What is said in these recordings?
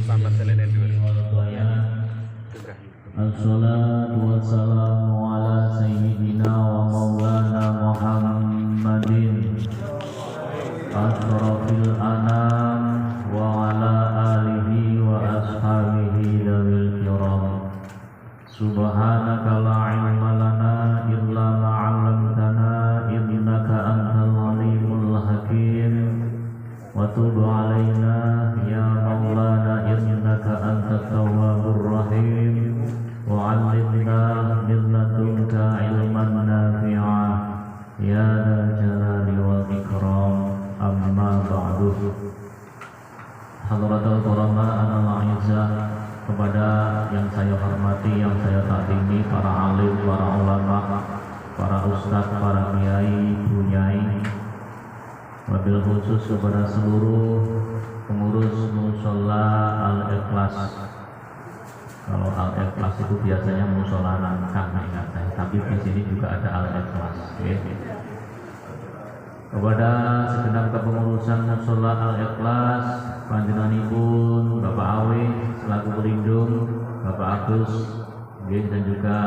Muhammad Assalatu wassalamu ala sayyidina wa maulana Muhammadin asrafil anam wa ala alihi wa ashabihi dawil kiram. Subhanaka la ilma lana illa ma 'allamtana innaka antal alimul hakim. Wa tub 'alaina ya maulana innaka antat tawwabur rahim. Wa 'allimna min ladunka ilman nafi'an ya dzal jalali wal ikram. Amma ba'du. Hadratul Qurama al-A'izzah, kepada yang saya hormati, yang saya takdimi, para alim, para ulama, para ustadz, para kiai, bunyai, wabil khusus kepada seluruh pengurus mushola Al-Ikhlas. Kalau Al-Ikhlas itu biasanya mushola Nangkang, ingat saya, tapi di sini juga ada Al-Ikhlas. Kepada segenap kepengurusan mushola Al-Ikhlas, panjenenganipun Bapak Awe selaku pelindung, Bapak Agus dan juga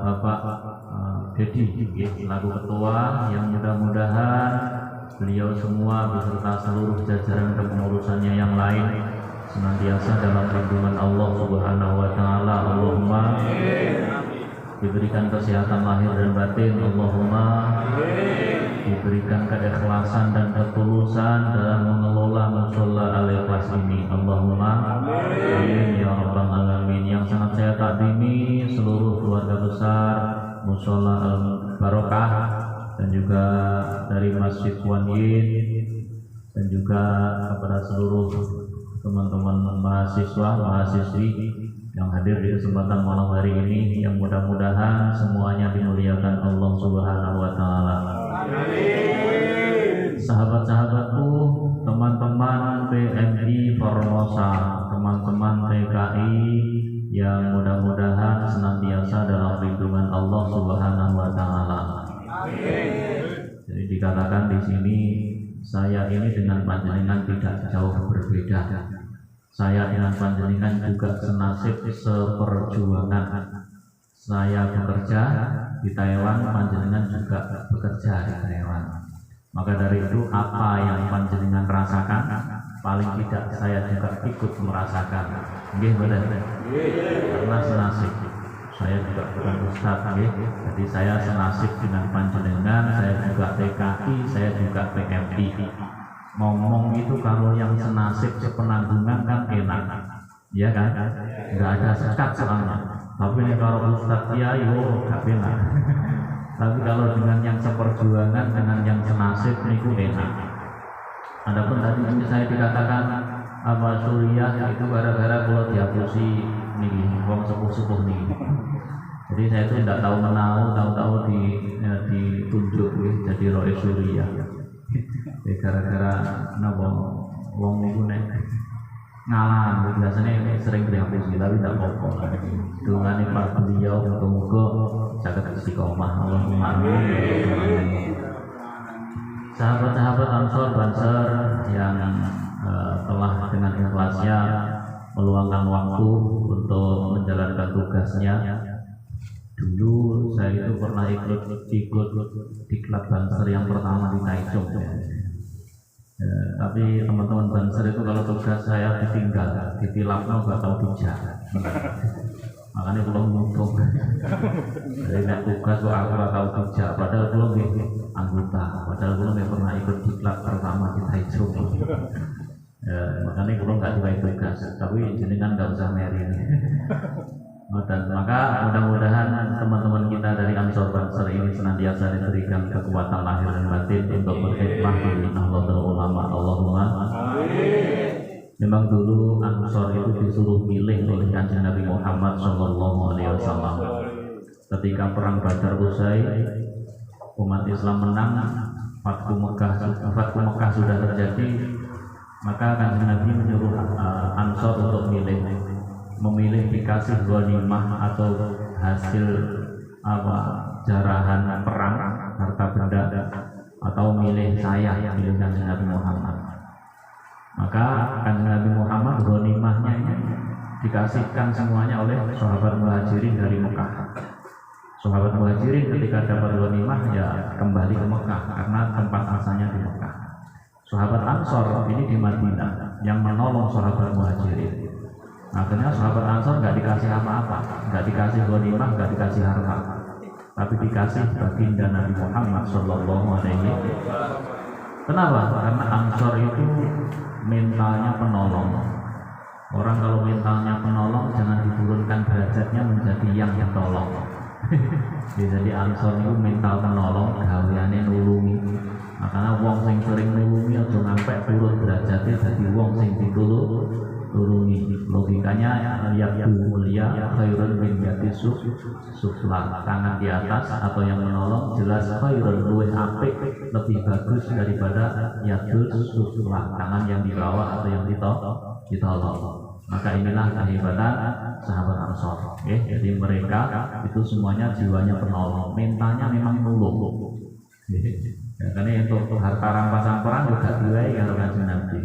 Bapak Dedi selaku ketua, yang mudah-mudahan beliau semua beserta seluruh jajaran kepengurusannya yang lain senantiasa dalam lindungan Allah Subhanahu wa taala. Allahumma diberikan kesehatan lahir dan batin, Allahumma diberikan keikhlasan dan ketulusan dalam mengelola mushola Al-Ikhlas ini, Allahumma amin ya rabbal alamin. Yang sangat saya takdimi seluruh keluarga besar mushola Al-Barokah dan juga dari Masjid Wan Yin, dan juga kepada seluruh teman-teman mahasiswa, mahasiswi yang hadir di kesempatan malam hari ini, yang mudah-mudahan semuanya dimuliakan Allah Subhanahu wa taala. Sahabat-sahabatku, teman-teman PMI Formosa, teman-teman TKI yang mudah-mudahan senantiasa dalam lindungan Allah Subhanahu wa taala. Jadi dikatakan di sini, saya ini dengan panjenengan tidak jauh berbeda. Saya dengan panjenengan juga senasib seperjuangan. Saya bekerja di Taiwan, panjenengan juga bekerja di Taiwan. Maka dari itu, apa yang panjenengan rasakan, paling tidak saya juga ikut merasakan. Nggih bener. Karena senasib. Saya juga bukan ustadz, jadi saya senasib dengan panjenengan. Saya juga TKI, saya juga PMI. Ngomong itu kalau yang senasib sepenanggungan kan enak, ya kan? Nggak ada sekat soalnya. Tapi ini kalau ustadz ya, gak enak. Tapi kalau dengan yang seperjuangan, dengan yang senasib itu enak. Adapun tadi saya dikatakan apa Suriah itu gara-gara kalau dihapusi nih, wong sepuh-sepuh nih. Jadi saya itu tidak tahu menahu, tahu-tahu ditunjuk jadi Rois Suriah. Gara-gara napa wong niku nek ngalah biasanya sering dihapusi, tapi tidak apa-apa. Dungane Pak beliau muga-muga saged istiqomah. Allahumma amin. Sahabat-sahabat Ansor Banser yang telah dengan ikhlasnya meluangkan waktu untuk menjalankan tugasnya. Dulu saya itu pernah ikut di klub Banser yang pertama di Taichung. Tapi teman-teman Banser itu kalau tugas saya ditinggal, ditilapno gak tahu dijak. Makanya belum untung. Jadi nek tugas kok aku gak tahu dijak, padahal belum anggota, padahal belum pernah ikut di klub pertama di Taichung. Makanya belum gak diwai tugas, tapi jenengan gak usah meri. Dan maka mudah-mudahan teman-teman kita dari Ansor Banser ini senantiasa diberikan kekuatan lahir dan batin untuk berkhidmah di Nahdlatul Ulama. Allahumma amin. Memang dulu Ansor itu disuruh milih oleh Kanjeng Nabi Muhammad SAW. Ketika perang Badar usai, umat Islam menang, Fathu Mekah sudah terjadi, maka Kanjeng Nabi menyuruh Ansor untuk memilih dikasih ghanimah atau hasil jarahan perang, harta benda, atau milih saya, milih Kanjeng Nabi Muhammad. Maka Kanjeng Nabi Muhammad ghanimahnya ini dikasihkan semuanya oleh sahabat Muhajirin dari Mekah. Sahabat Muhajirin ketika dapat ghanimah ya kembali ke Mekah karena tempat asalnya di Mekah. Sahabat Ansor ini di Madinah yang menolong sahabat Muhajirin. Akhirnya sahabat Ansor nggak dikasih apa-apa, nggak dikasih ghanimah, nggak dikasih harta, tapi dikasih baginda Nabi Muhammad Sallallahu Alaihi Wasallam. Kenapa? Karena Ansor itu mentalnya penolong. Orang kalau mentalnya penolong jangan diturunkan derajatnya menjadi yang tolong. Jadi Ansor itu mental penolong, gaweane nulungi. Makanya wong sing sering nulungi aja ngampe turun derajatnya jadi wong sing ditulungi. Logikanya yaitu mulia khairun min yadi sufla, tangan di atas atau yang menolong jelas khairun luwih apik, lebih bagus daripada yadul sufla, tangan yang di bawah atau yang ditolong. Maka inilah kehebatan sahabat Ansor. Jadi mereka itu semuanya jiwanya penolong, mentalnya memang nulung. Ya, karena untuk harta rampasan perang juga diwai kalau Kanjeng Nabi.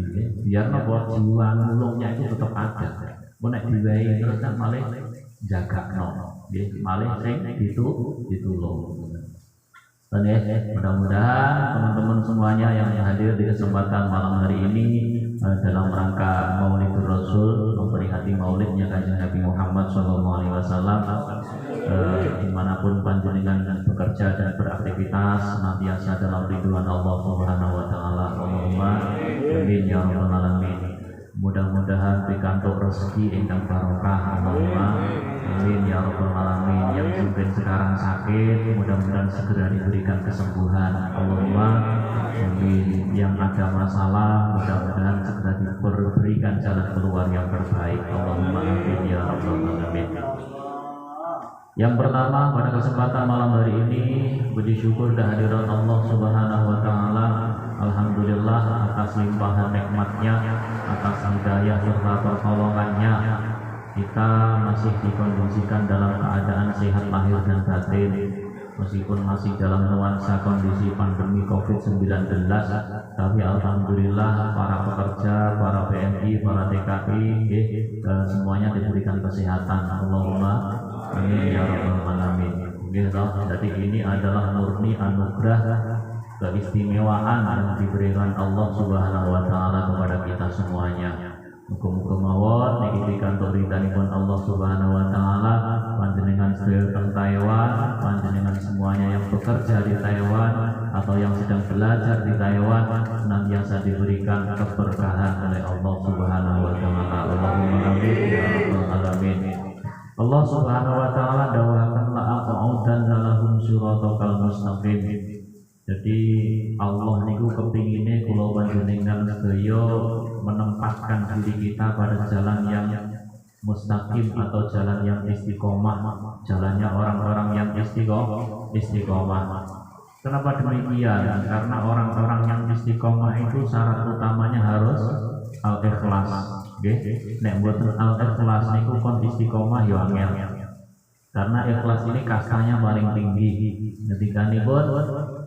Biar nopo jiwa nulungnya itu tetap ada. Nek diwai terus kan malah jagakno, malah sing ditulung. Dan mudah-mudahan teman-teman semuanya yang hadir di kesempatan malam hari ini dalam rangka Maulidur Rasul, memperingati maulidnya Kanjeng Nabi Muhammad SAW, dimanapun panjenengan bekerja dan beraktivitas senantiasa dalam ridwan Allah Subhanahu Wa Taala. Allahumma amin ya rabbal alamin. Mudah-mudahan pikantuk rezeki ingkang barokah. Allahumma amin ya rabbal alamin. Yang mungkin sekarang sakit, mudah-mudahan segera diberikan kesembuhan. Allahumma amin. Yang ada masalah, mudah-mudahan segera diberikan jalan keluar yang terbaik. Allahumma amin ya rabbal alamin. Yang pertama, pada kesempatan malam hari ini, puji syukur kehadiran Allah Subhanahu Wa Taala. Alhamdulillah atas limpahan nikmatnya, atas hidayah serta pertolongannya, kita masih dikondisikan dalam keadaan sehat lahir dan batin, meskipun masih dalam nuansa kondisi pandemi COVID-19. Tapi alhamdulillah para pekerja, para PMI, para TKI, semuanya diberikan kesehatan. Allahumma amin ya rabbal alamin. Jadi ini adalah murni anugerah keistimewaan yang diberikan Allah Subhanahu Wa Taala kepada kita semuanya. Muga-muga mawon niki pikantuk ridhanipun Allah Subhanahu Wa Taala, panjenengan sedaya teng Taiwan, panjenengan semuanya yang bekerja di Taiwan atau yang sedang belajar di Taiwan senantiasa diberikan keberkahan oleh Allah Subhanahu Wa Taala. Allahumma amin ya rabbal alamin. Allah Subhanahu Wa Taala dawuhaken la aqudanna lahum siratal mustaqim. Jadi Allah niku kepingine kula panjenengan sedaya menempatkan diri kita pada jalan yang mustaqim atau jalan yang istiqomah, jalannya orang-orang yang istiqomah. Kenapa demikian? Karena orang-orang yang istiqomah itu syarat utamanya harus al-ikhlas. Nek mboten al-ikhlas niku kon istiqomah yo angel. Karena ikhlas ini kastanya paling tinggi. Ngendikanipun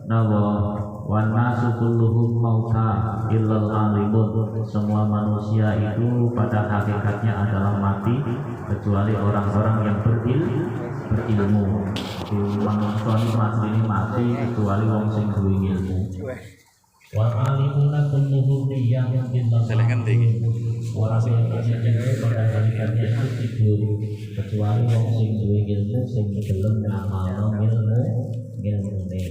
nawa wan nasu kulluhum mauta illal alimun. Semua manusia itu pada hakikatnya adalah mati kecuali orang-orang yang berilmu. Manusia ini mati kecuali wong sing duwe ilmu. Wal alimuna kulluhum yang Selengan tinggi. orang yang pada hakikatnya itu tidur kecuali wong sing duwe ilmu sing gelem ngamalno ilmune.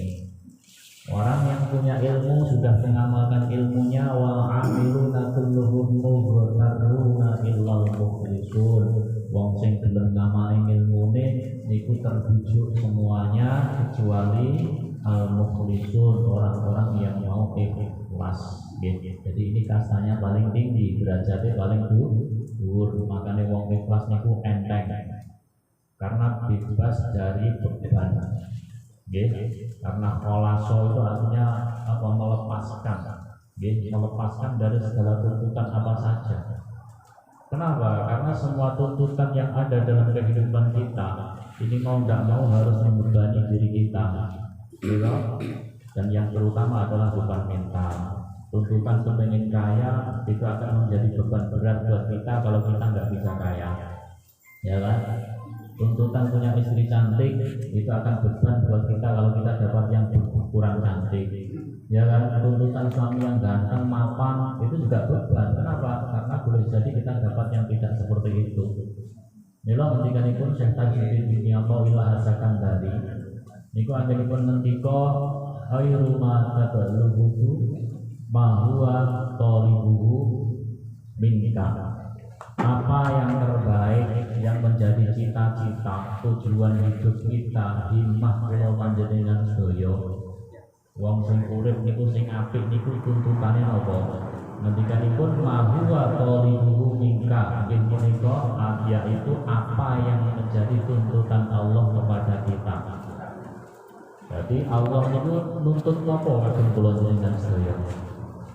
Orang yang punya ilmu sudah mengamalkan ilmunya. Wal amiluna kulluhum mugharruna illal mukhlisun. Wong sing gelem ngamalin ilmune niku terbujuk semuanya kecuali al-mukhlisun, orang-orang yang mau ikhlas. Jadi ini kastanya paling tinggi, derajatnya paling dhuwur. Makanya wong ikhlas niku enteng karena bebas dari beban. Karena kholaso itu artinya apa? Melepaskan. Melepaskan dari segala tuntutan apa saja. Kenapa? Karena semua tuntutan yang ada dalam kehidupan kita ini mau tidak mau harus membebani diri kita. Dan yang terutama adalah beban mental. Tuntutan kepengen kaya itu akan menjadi beban berat buat kita kalau kita nggak bisa kaya, ya kan? Tuntutan punya istri cantik itu akan beban buat kita kalau kita dapat yang kurang cantik, ya kan? Tuntutan suami yang ganteng mapan itu juga beban. Kenapa? Karena boleh jadi kita dapat yang tidak seperti itu. Mila ngendikanipun Syekh Tajuddin bin Athaillah As-Sakandari niku anggenipun ngendika khairu ma tabalughu ma huwa thalibuhu minka. Apa yang terbaik yang menjadi cita-cita tujuan hidup kita, himmah kula panjenengan sedaya. Wong sing urip niku sing apik niku tuntutane apa? Ngendikanipun ma huwa thalibuhu minka, inggih punika yaitu apa yang menjadi tuntutan Allah kepada kita. Jadi Allah itu nuntut apa kagem kula jenengan sedaya?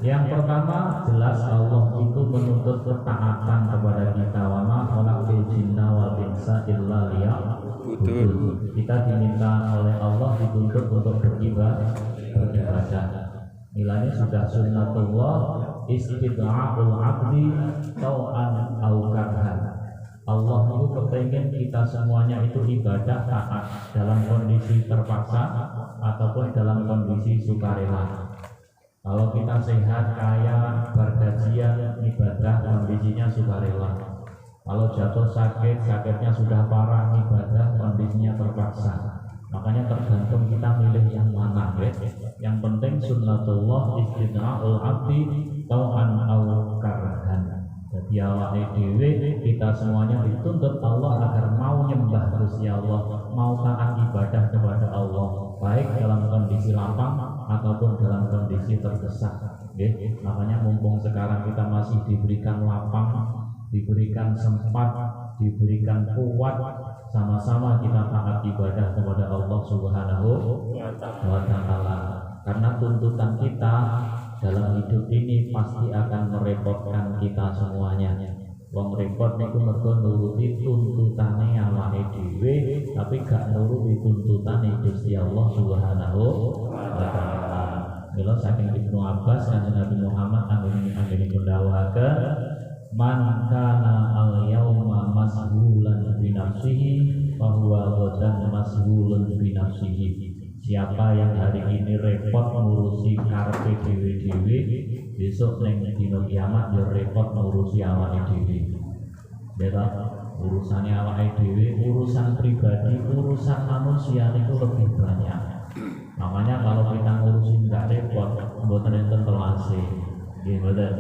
Yang pertama jelas Allah itu menuntut ketaatan kepada kita, wa ma khalaqul jinna wal insa illa liya'budun. Kita diminta oleh Allah dituntut untuk beribadah. Nilainya sudah sunnatullah istida'ul abdi tau'an au karhan. Allah itu kepengen kita semuanya itu ibadah taat dalam kondisi terpaksa ataupun dalam kondisi sukarela. Kalau kita sehat, kaya, bergajian, ibadah kondisinya sukarela. Kalau jatuh sakit, sakitnya sudah parah, ibadah kondisinya terpaksa. Makanya tergantung kita milih yang mana, ya. Yang penting sunnatullah istida'ul abdi tau'an au karhan. Jadi awake dhewe kita semuanya dituntut Allah agar mau nyembah Gusti Allah, mau taat ibadah kepada Allah, baik dalam kondisi lapang ataupun dalam kondisi terdesak. Makanya mumpung sekarang kita masih diberikan lapang, diberikan sempat, diberikan kuat, sama-sama kita taat ibadah kepada Allah Subhanahu wa Ta'ala. Karena tuntutan kita dalam hidup ini pasti akan merepotkan kita semuanya. Wong repot niku mergo nuruti tuntutane awake dhewe tapi gak nuruti tuntutane Gusti Allah Subhanahu wa Ta'ala. Mila saking Ibnu Abbas Kanjeng Nabi Muhammad anggenipun dawuhaken man kana al-yauma mashulan bi nafsihi fa huwa ghadan mashulun bi nafsihi. Siapa yang hari ini repot ngurusi karepe dhewe-dhewe, besok ning dina kiamat ya repot ngurusi awake dhewe. Ya, urusannya awake dhewe, urusan pribadi, urusan manusia itu lebih banyak. Makanya kalau kita ngurusin enggak repot, mboten enten telase. Nggih, mboten.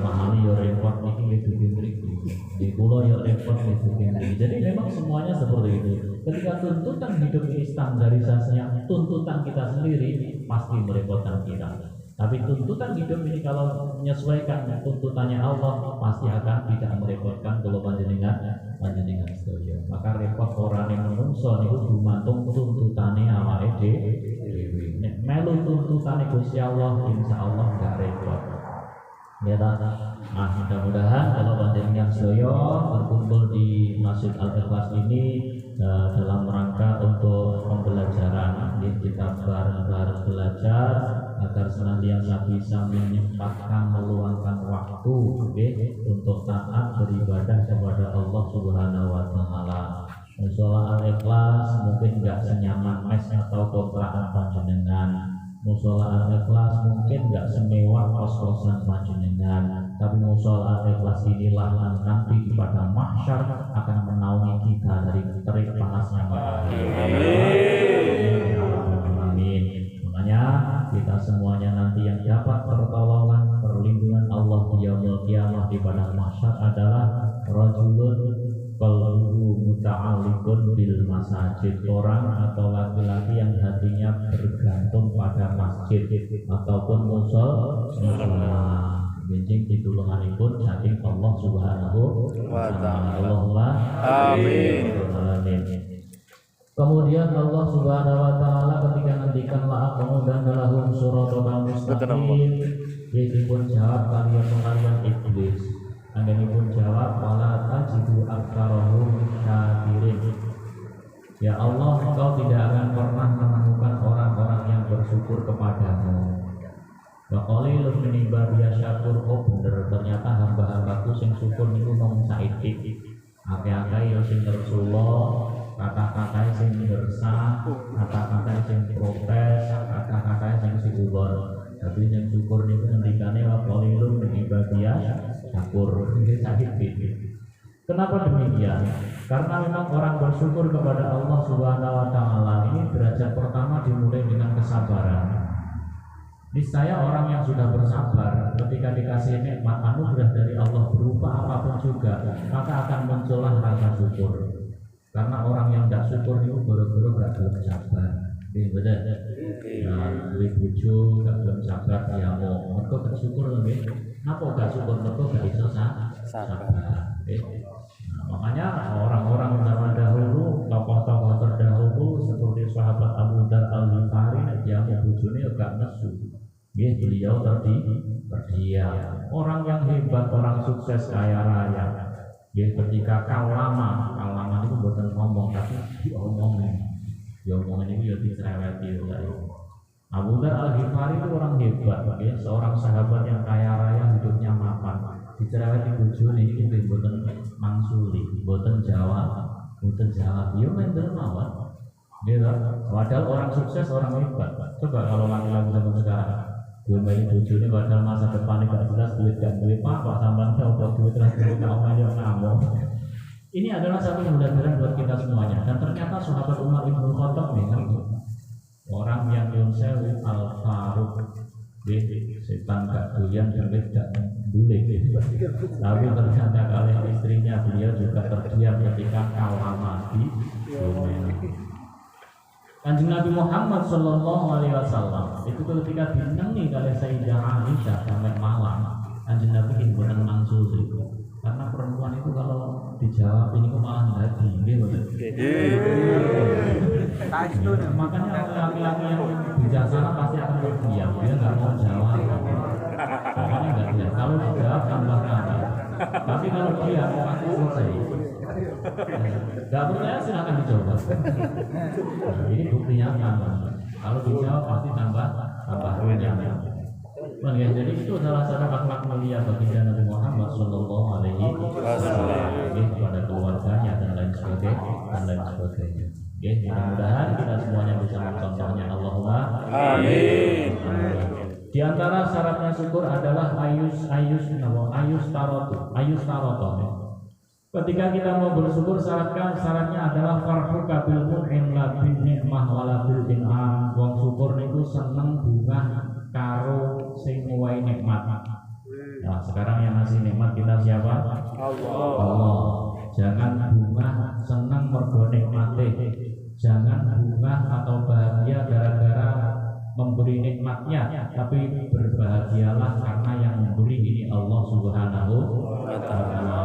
Mahali ya repot niki nggih bikin mriki. Di kula ya repot nggih bikin mriki. Jadi memang semuanya seperti itu. Ketika tuntutan hidup ini standarisasinya tuntutan kita sendiri pasti merepotkan kita. Tapi tuntutan hidup ini kalau menyesuaikan tuntutannya Allah pasti akan tidak merepotkan kalau panjenengan sedaya. Maka repot orang yang menungso niku gumantung tuntutane awake dhewe. Nek melu tuntutane Gusti Allah insyaallah enggak repot. Ya tak? Nah, mudah-mudahan kalau panjenengan sedaya berkumpul di Masjid Al-Ikhlas ini dalam rangka untuk pembelajaran, kita bareng-bareng belajar agar senantiasa bisa menyempatkan meluangkan waktu untuk taat beribadah kepada Allah Subhanahu wa Ta'ala. Musola Al-Ikhlas mungkin enggak senyaman mes atau kontrakan panjenengan. Musola Al-Ikhlas mungkin enggak semewah kos-kosan panjenengan, tapi musola Al-Ikhlas inilah nanti pada mahsyar akan menaungi kita dari terik panasnya matahari. Amin. Makanya kita semuanya nanti yang dapat pertolongan perlindungan Allah di yaumul qiyamah di padang mahsyar adalah rajulun qalbuhu muta'alliqun bil masajid, orang atau laki-laki yang hatinya bergantung pada masjid ataupun musola. Benjing pitulunganipun saking Allah Subhanahu wa Ta'ala. Allahumma amin. Kemudian Allah Subhanahu wa Ta'ala ketika ngendikan la'aqamu dan lahum suratul mustaqim, yaitu pun jawab kalian iblis. Anggenipun jawab wala tajidu aktsarahum syakirin. Ya Allah, Engkau tidak akan pernah menemukan orang-orang yang bersyukur kepadamu. Wa qalilun min ibadiyas syakur. Oh bener, ternyata hamba-hambaku sing syukur niku mung saithik. Akeh-akeh ya sing Rasulullah, kata-kata sing ngersa, kata-kata sing protes, kata-kata sing sigubon. Tapi yang syukur niku ngendikane wa qalilun min ibadiyas syakur. Nggih saithik. Kenapa demikian? Karena memang orang bersyukur kepada Allah Subhanahu wa taala ini derajat pertama dimulai dengan kesabaran. Niscaya orang yang sudah bersabar ketika dikasih nikmat anugerah dari Allah berupa apapun juga, maka akan muncullah rasa syukur. Karena orang yang tidak syukur itu baru-baru gak belum sabar. Betul. Nah, duit bojo gak belum sabar ya mau. Mereka gak syukur nggih. Napa gak syukur mereka gak iso sabar. Makanya orang-orang zaman dahulu, tokoh-tokoh terdahulu seperti sahabat Abu Dar Al-Ghifari, dia bojone gak nesu. Beliau terdiam. Orang yang hebat, orang sukses kaya raya. Ketika kalama itu bukan ngomong tapi diomongin. Diomongin itu ya dicereweti. Abu Dar Al-Ghifari itu orang hebat, seorang sahabat yang kaya raya, hidupnya mapan. Dicereweti bojone iki mboten mangsuli, mboten jawab. Yo mendel mawon. Padahal orang sukses, orang hebat. Coba kalau laki-laki zaman sekarang gue main bojone padahal masa depan gak jelas, duit gak duit apa sampean udah duit terus duit omongnya ngamuk. Ini adalah satu pembelajaran buat kita semuanya. Dan ternyata sahabat Umar Ibnu Khattab nih, orang yang Yunsewu Al-Faruq, setan gak doyan duit gak boleh. Tapi ternyata oleh istrinya beliau juga terdiam ketika kalah di Yemen. Kanjeng Nabi Muhammad Sallallahu Alaihi Wasallam itu ketika dinengi oleh Sayyidah Aisyah sampai malam, Kanjeng Nabi itu bukan langsung itu, karena perempuan itu kalau dijawab ini kok malah nggak makanya laki-laki yang bijaksana pasti akan terdiam, dia nggak mau jawab, makanya nggak dia. Kalau dijawab tambah nambah, tapi kalau dia mau kasih selesai. Gak percaya silahkan dicoba. Ini buktinya apa? Kalau dijawab pasti tambah nyaman. Jadi itu adalah satu akhlak mulia baginda Nabi Muhammad Sallallahu Alaihi Wasallam kepada keluarganya dan lain sebagainya. Mudah-mudahan kita semuanya bisa mencontohnya. Allahumma amin. Di antara syaratnya syukur adalah ayus taroto. Ketika kita mau bersyukur, syaratnya adalah farhuka bil mun'im la bin nikmah wala bil in'am. Wong syukur niku seneng bunga karo sing ngowahi nikmat. Nah, sekarang yang ngasih nikmat kita siapa? Allah. Jangan bunga seneng mergo nikmate. Jangan bunga atau bahagia gara-gara memberi nikmatnya, tapi berbahagialah karena yang memberi ini Allah Subhanahu wa taala.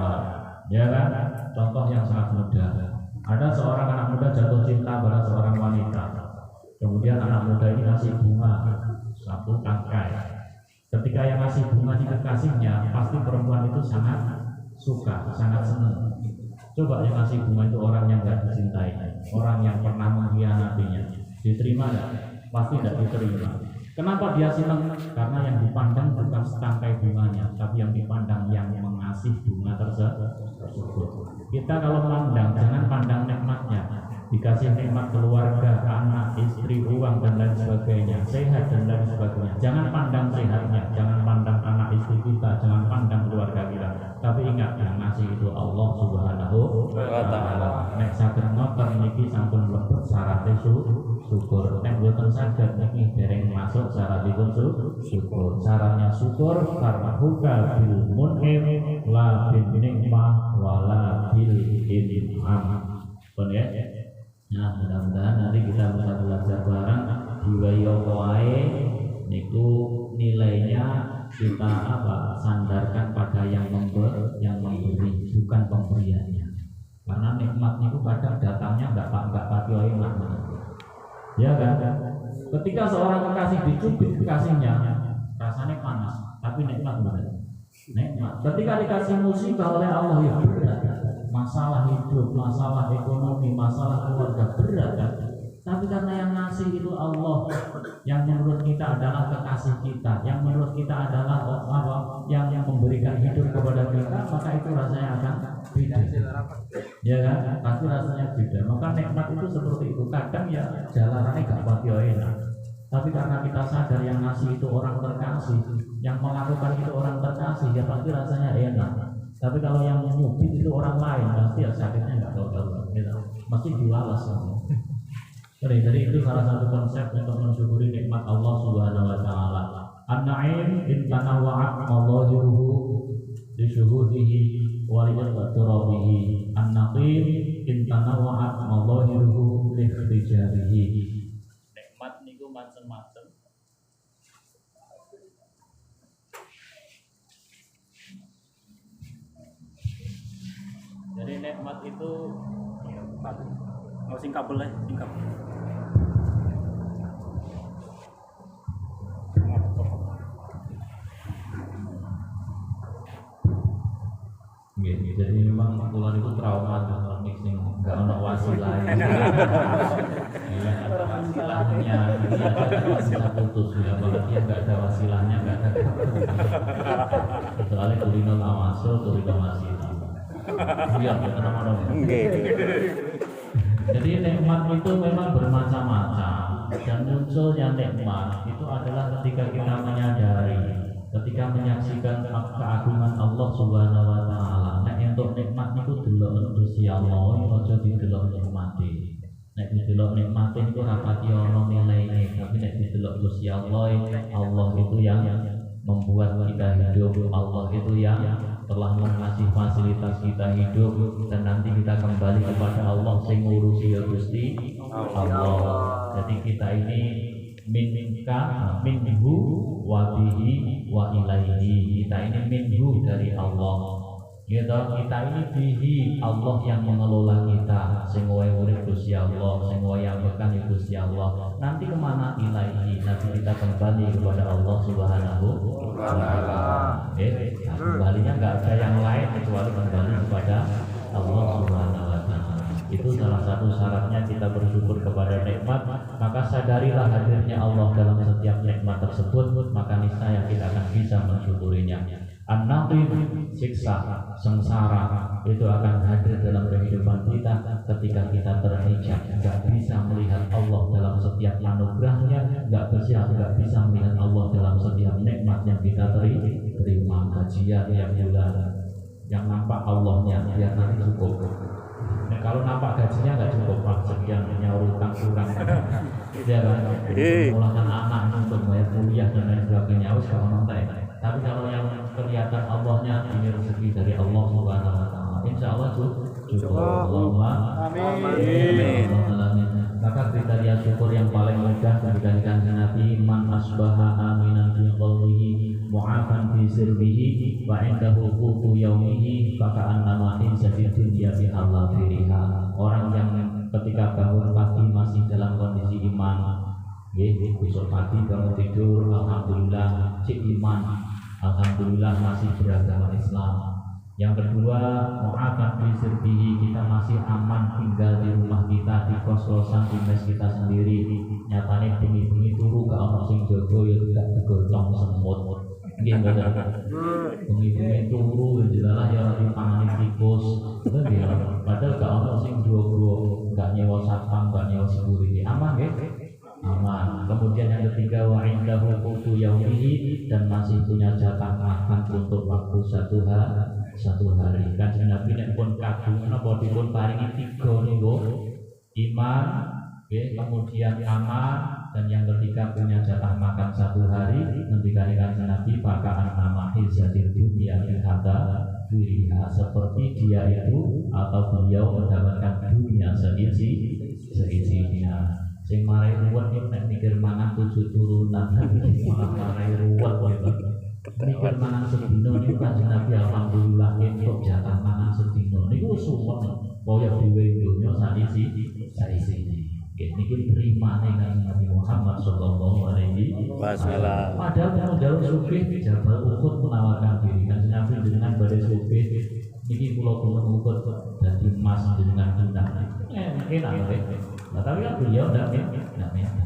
Ya kan? Contoh yang sangat mudah. Ada seorang anak muda jatuh cinta pada seorang wanita. Kemudian anak muda ini ngasih bunga satu tangkai. Ketika yang ngasih bunga di kekasihnya, pasti perempuan itu sangat suka, sangat senang. Coba yang ngasih bunga itu orang yang gak dicintai, orang yang pernah mengkhianatinya, diterima gak? Pasti tidak diterima. Kenapa dia senang? Karena yang dipandang bukan setangkai bunganya, tapi yang dipandang yang mengasih bunga tersebut. Kita kalau memandang, jangan pandang nikmatnya. Dikasih nikmat keluarga, anak, istri, uang dan lain sebagainya, sehat dan lain sebagainya. Jangan pandang sehatnya, jangan pandang anak istri kita, jangan pandang keluarga kita. Tapi ingat, yang ngasih itu Allah Subhanahu wa taala. Nek saged ngoten niki sampun mlebet syaratnya syukur. Nek boten saged niki dereng masuk syaratipun syukur. Syaratnya syukur karena huka bil mun'im la bil nikmah wala bil in'am. Pun ya. Nah, mudah-mudahan nanti kita bisa belajar bareng diwayo wae niku nilainya kita sandarkan pada yang memberi, bukan pemberiannya. Karena nikmat niku kadang datangnya enggak pati wae makna. Ya kan? Ketika seorang kekasih dicubit kekasihnya, rasanya panas, tapi nikmat benar. Nikmat. Ketika dikasih musibah oleh Allah ya berat. Masalah hidup, masalah ekonomi, masalah keluarga berat kan? Tapi karena yang ngasih itu Allah, yang menurut kita adalah kekasih kita, yang menurut kita adalah Allah yang memberikan hidup kepada kita, maka itu rasanya akan beda. Ya kan? Pasti rasanya beda. Maka nikmat itu seperti itu. Kadang ya jalanannya gak pati enak. Tapi karena kita sadar yang ngasih itu orang terkasih, yang melakukan itu orang terkasih, ya pasti rasanya enak. Tapi kalau yang nyubit itu orang lain, pasti ya sakitnya nggak tahu-tahu. Mesti diwalas. Jadi itu salah satu konsep untuk mensyukuri nikmat Allah Subhanahu wa taala. An-na'im in tanawwa'at mawajibuhu li syuhudihi wa li turabihi. An-naqim in tanawwa'at mawajibuhu li ihtijarihi. Nikmat niku macam-macam. Jadi nikmat itu mau singkap boleh, singkap. Jadi memang kulon itu trauma dengan mixing, nggak ada wasilah. Iya, ada wasilahnya, dia bisa putus ya, apalagi nggak ada wasilahnya, nggak ada. Soalnya kulino lawaso, kulino wasilah. Iya, benar-benar. Jadi nikmat itu memang bermacam-macam, dan munculnya nikmat itu adalah ketika kita menyadari, ketika menyaksikan keagungan Allah Subhanahu wa taala. Nek entuk nikmat niku delok Gusti Allah, aja didelok nikmate. Nek didelok nikmate niku ora pati ana nilaine, tapi nek didelok Gusti Allah, Allah itu yang membuat kita hidup, Allah itu yang telah mengasih fasilitas kita hidup, dan nanti kita kembali kepada Allah sing ngurusi ya Gusti Allah. Jadi kita ini minhu wa bihi wa ilaihi. Kita ini minhu dari Allah. Gitu, kita ini bihi, Allah yang mengelola kita. Sing wae urip Gusti Allah, sing wae yang bekan Gusti Allah. Nanti kemana ilaihi? Nanti kita kembali kepada Allah Subhanahu wa taala. Kembalinya enggak ada yang lain kecuali kembali kepada Allah Subhanahu wa taala. Itu salah satu syaratnya kita bersyukur kepada nikmat. Maka sadarilah hadirnya Allah dalam setiap nikmat tersebut, maka niscaya kita akan bisa mensyukurinya. An-naqim, siksa, sengsara itu akan hadir dalam kehidupan kita ketika kita terhijab, nggak bisa melihat Allah dalam setiap anugerahnya, nggak bisa melihat Allah dalam setiap nikmat yang kita terima, gajian yang bulan, yang nampak Allahnya biar nanti cukup. Nah, kalau nampak gajinya nggak cukup, sekian nyaur utang kurang, ya kan? Mengulangkan anak untuk bayar kuliah dan lain sebagainya, harus kalau nonton. Tapi kalau yang kelihatan Allahnya ini rezeki dari Allah Subhanahu wa taala, insya Allah cukup. Allahumma amin. Maka kriteria syukur yang paling mudah diberikan Nabi, man asbaha aminan fi qalbihi mu'afan fi sirrihi wa indahu qutu yaumihi faka'annama inzati dunya fi halafiriha. Orang yang ketika bangun pagi masih dalam kondisi iman, besok pagi bangun tidur, alhamdulillah cik iman, alhamdulillah masih beragama Islam. Yang kedua, mu'afan fi sirrihi, kita masih aman tinggal di rumah kita, di kos-kosan, di mes kita sendiri. Nyatane bengi-bengi turu gak ono sing jaga ya gak digotong semut. Nggih mboten. Bengi-bengi turu jelas ya ora dipangani tikus. Padahal gak ono sing duwe-duwe, gak nyewa satpam, gak nyewa security. Aman nggih? Aman. Kemudian yang ketiga, wa indahu qutu yaumihi, dan masih punya jatah makan untuk waktu satu hari. Kanjeng Nabi nek pun kagungan apa dipun paringi tiga niku, iman, kemudian aman, dan yang ketiga punya jatah makan satu hari. Ketika Kanjeng Nabi pakaan nama hizatil dunia yang ada diriha, seperti dia itu atau beliau mendapatkan dunia seisinya. Sing marai ruwet nek mikir mangan 7 turunan, malah marai ruwet gitu. Mikir mangan sedino niku Kanjeng Nabi alhamdulillah entuk jatah mangan sedino. Niku suwon koyo dhewe donya saisine. Nggih niki trimane Kanjeng Nabi Muhammad sallallahu alaihi wasallam. Padahal modal sugih Jabal Uhud menawarkan diri. Kanjeng Nabi dengan badhe sugih Niki kula pun ukur dadi emas dengan tunang. Enak nah, tapi kan beliau tidak minta.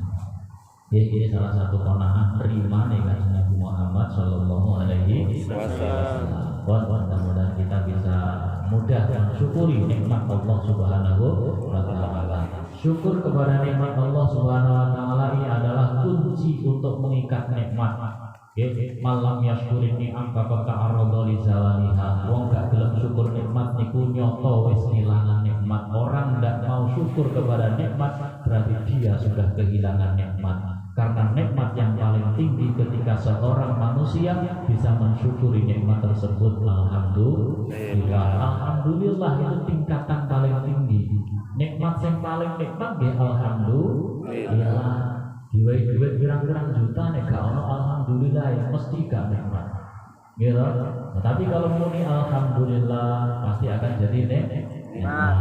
Ini salah satu qanaah terima nih kan Nabi Muhammad Shallallahu Alaihi Wasallam. Mudah-mudahan kita bisa mudah mensyukuri nikmat Allah Subhanahu Wa Taala. Syukur kepada nikmat Allah Subhanahu Wa Taala ini adalah kunci untuk mengikat nikmat. Malam yashkurin ni'am faqad ta'arrada li zawaliha. Wong gak gelem syukur nikmat niku nyoto wis kehilangan nikmat. Orang ndak mau syukur kepada nikmat berarti dia sudah kehilangan nikmat. Karena nikmat yang paling tinggi ketika seorang manusia bisa mensyukuri nikmat tersebut. Alhamdulillah. Alhamdulillah itu tingkatan paling tinggi. Nikmat yang paling nikmat ya alhamdulillah. Duit pirang-pirang juta nek gak ono alhamdulillah ya mesti gak nikmat. Gitu. Nah, tapi kalau muni alhamdulillah pasti akan jadi nikmat.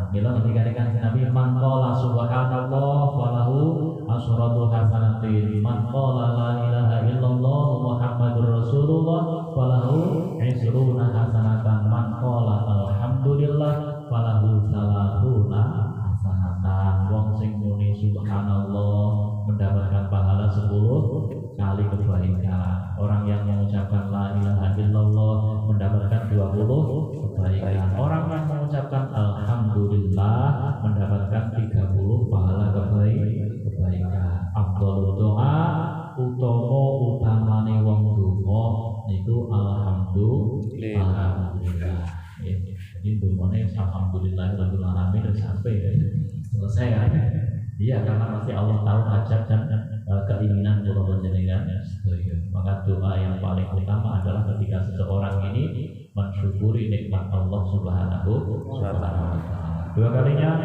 Mila ketika kan Nabi man qala subhanallah falahu asyratu hasanatin, man qala la ilaha illallah muhammadur rasulullah falahu isruna hasanatan, man qala alhamdulillah falahu salahuna hasanatan. Wong sing muni subhanallah mendapatkan pahala 10 kali kebaikan. Orang yang mengucapkan la ilaha illallah mendapatkan 20 kebaikan. Orang yang mengucapkan alhamdulillah mendapatkan 30 pahala kebaikan. Afdhalud doa utamane wong donga niku alhamdulillah. Jadi dongane alhamdulillahirabbil alamin sampai selesai kan. Iya, karena pasti Allah tahu hajat dan keinginan kula panjenengan. Maka doa yang paling utama adalah ketika seseorang ini mensyukuri nikmat Allah Subhanahu wa Ta'ala. Dua kalinya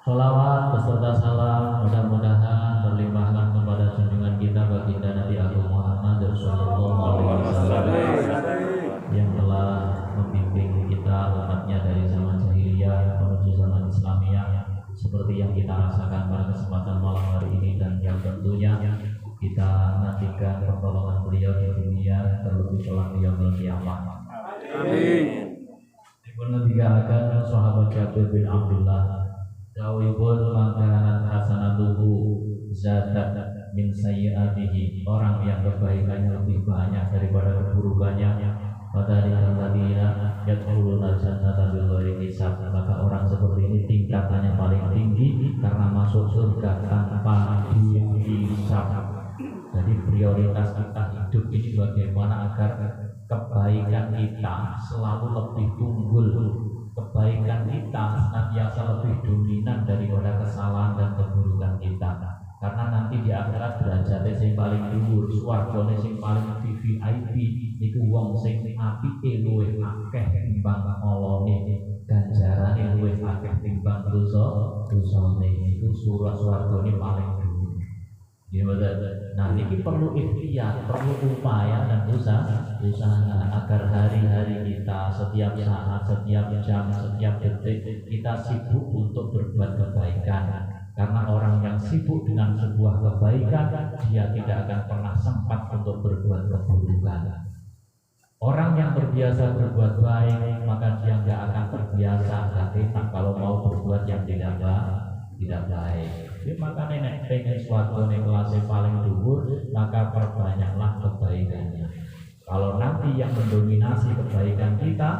sholawat beserta salam mudah-mudahan berlimpahkan kepada junjungan kita baginda Nabi Agung Muhammad Sallallahu Alaihi Wasallam yang telah membimbing kita umatnya dari zaman jahiliyah menuju zaman Islamiyah, seperti yang kita rasakan pada kesempatan malam hari ini, dan yang tentunya kita nantikan pertolongan beliau di dunia terlebih kelak di yaumul qiyamah. Amin. Dipun ngendikaken sahabat Jabir bin Abdullah dawuhipun mangkanat hasanatuhu zatat min sayyiatihi. Orang yang kebaikannya lebih banyak daripada keburukannya, padahal ladina yadkhuluna jannata bighairi hisab. Maka orang seperti ini tingkatannya paling tinggi karena masuk surga tanpa dihisab. Jadi prioritas kita hidup ini bagaimana agar kebaikan kita selalu lebih unggul, kebaikan kita senantiasa lebih dominan daripada kesalahan dan keburukan kita. Karena nanti di akhirat derajatnya sing paling dhuwur, swargane sing paling VIP niku wong sing apike luwih akeh timbang olone, ganjarane luwih akeh timbang dosane. Iku swargane paling dhuwur. Nah, ini perlu ikhtiar, perlu upaya dan usaha agar hari-hari kita, setiap saat, setiap jam, setiap detik kita sibuk untuk berbuat kebaikan. Karena orang yang sibuk dengan sebuah kebaikan, dia tidak akan pernah sempat untuk berbuat keburukan. Orang yang terbiasa berbuat baik, maka dia nggak akan terbiasa kalau mau berbuat yang tidak baik. Jadi maka nenek pengen suatu kelas yang paling dhuwur, maka perbanyaklah kebaikannya. Kalau nanti yang mendominasi kebaikan kita,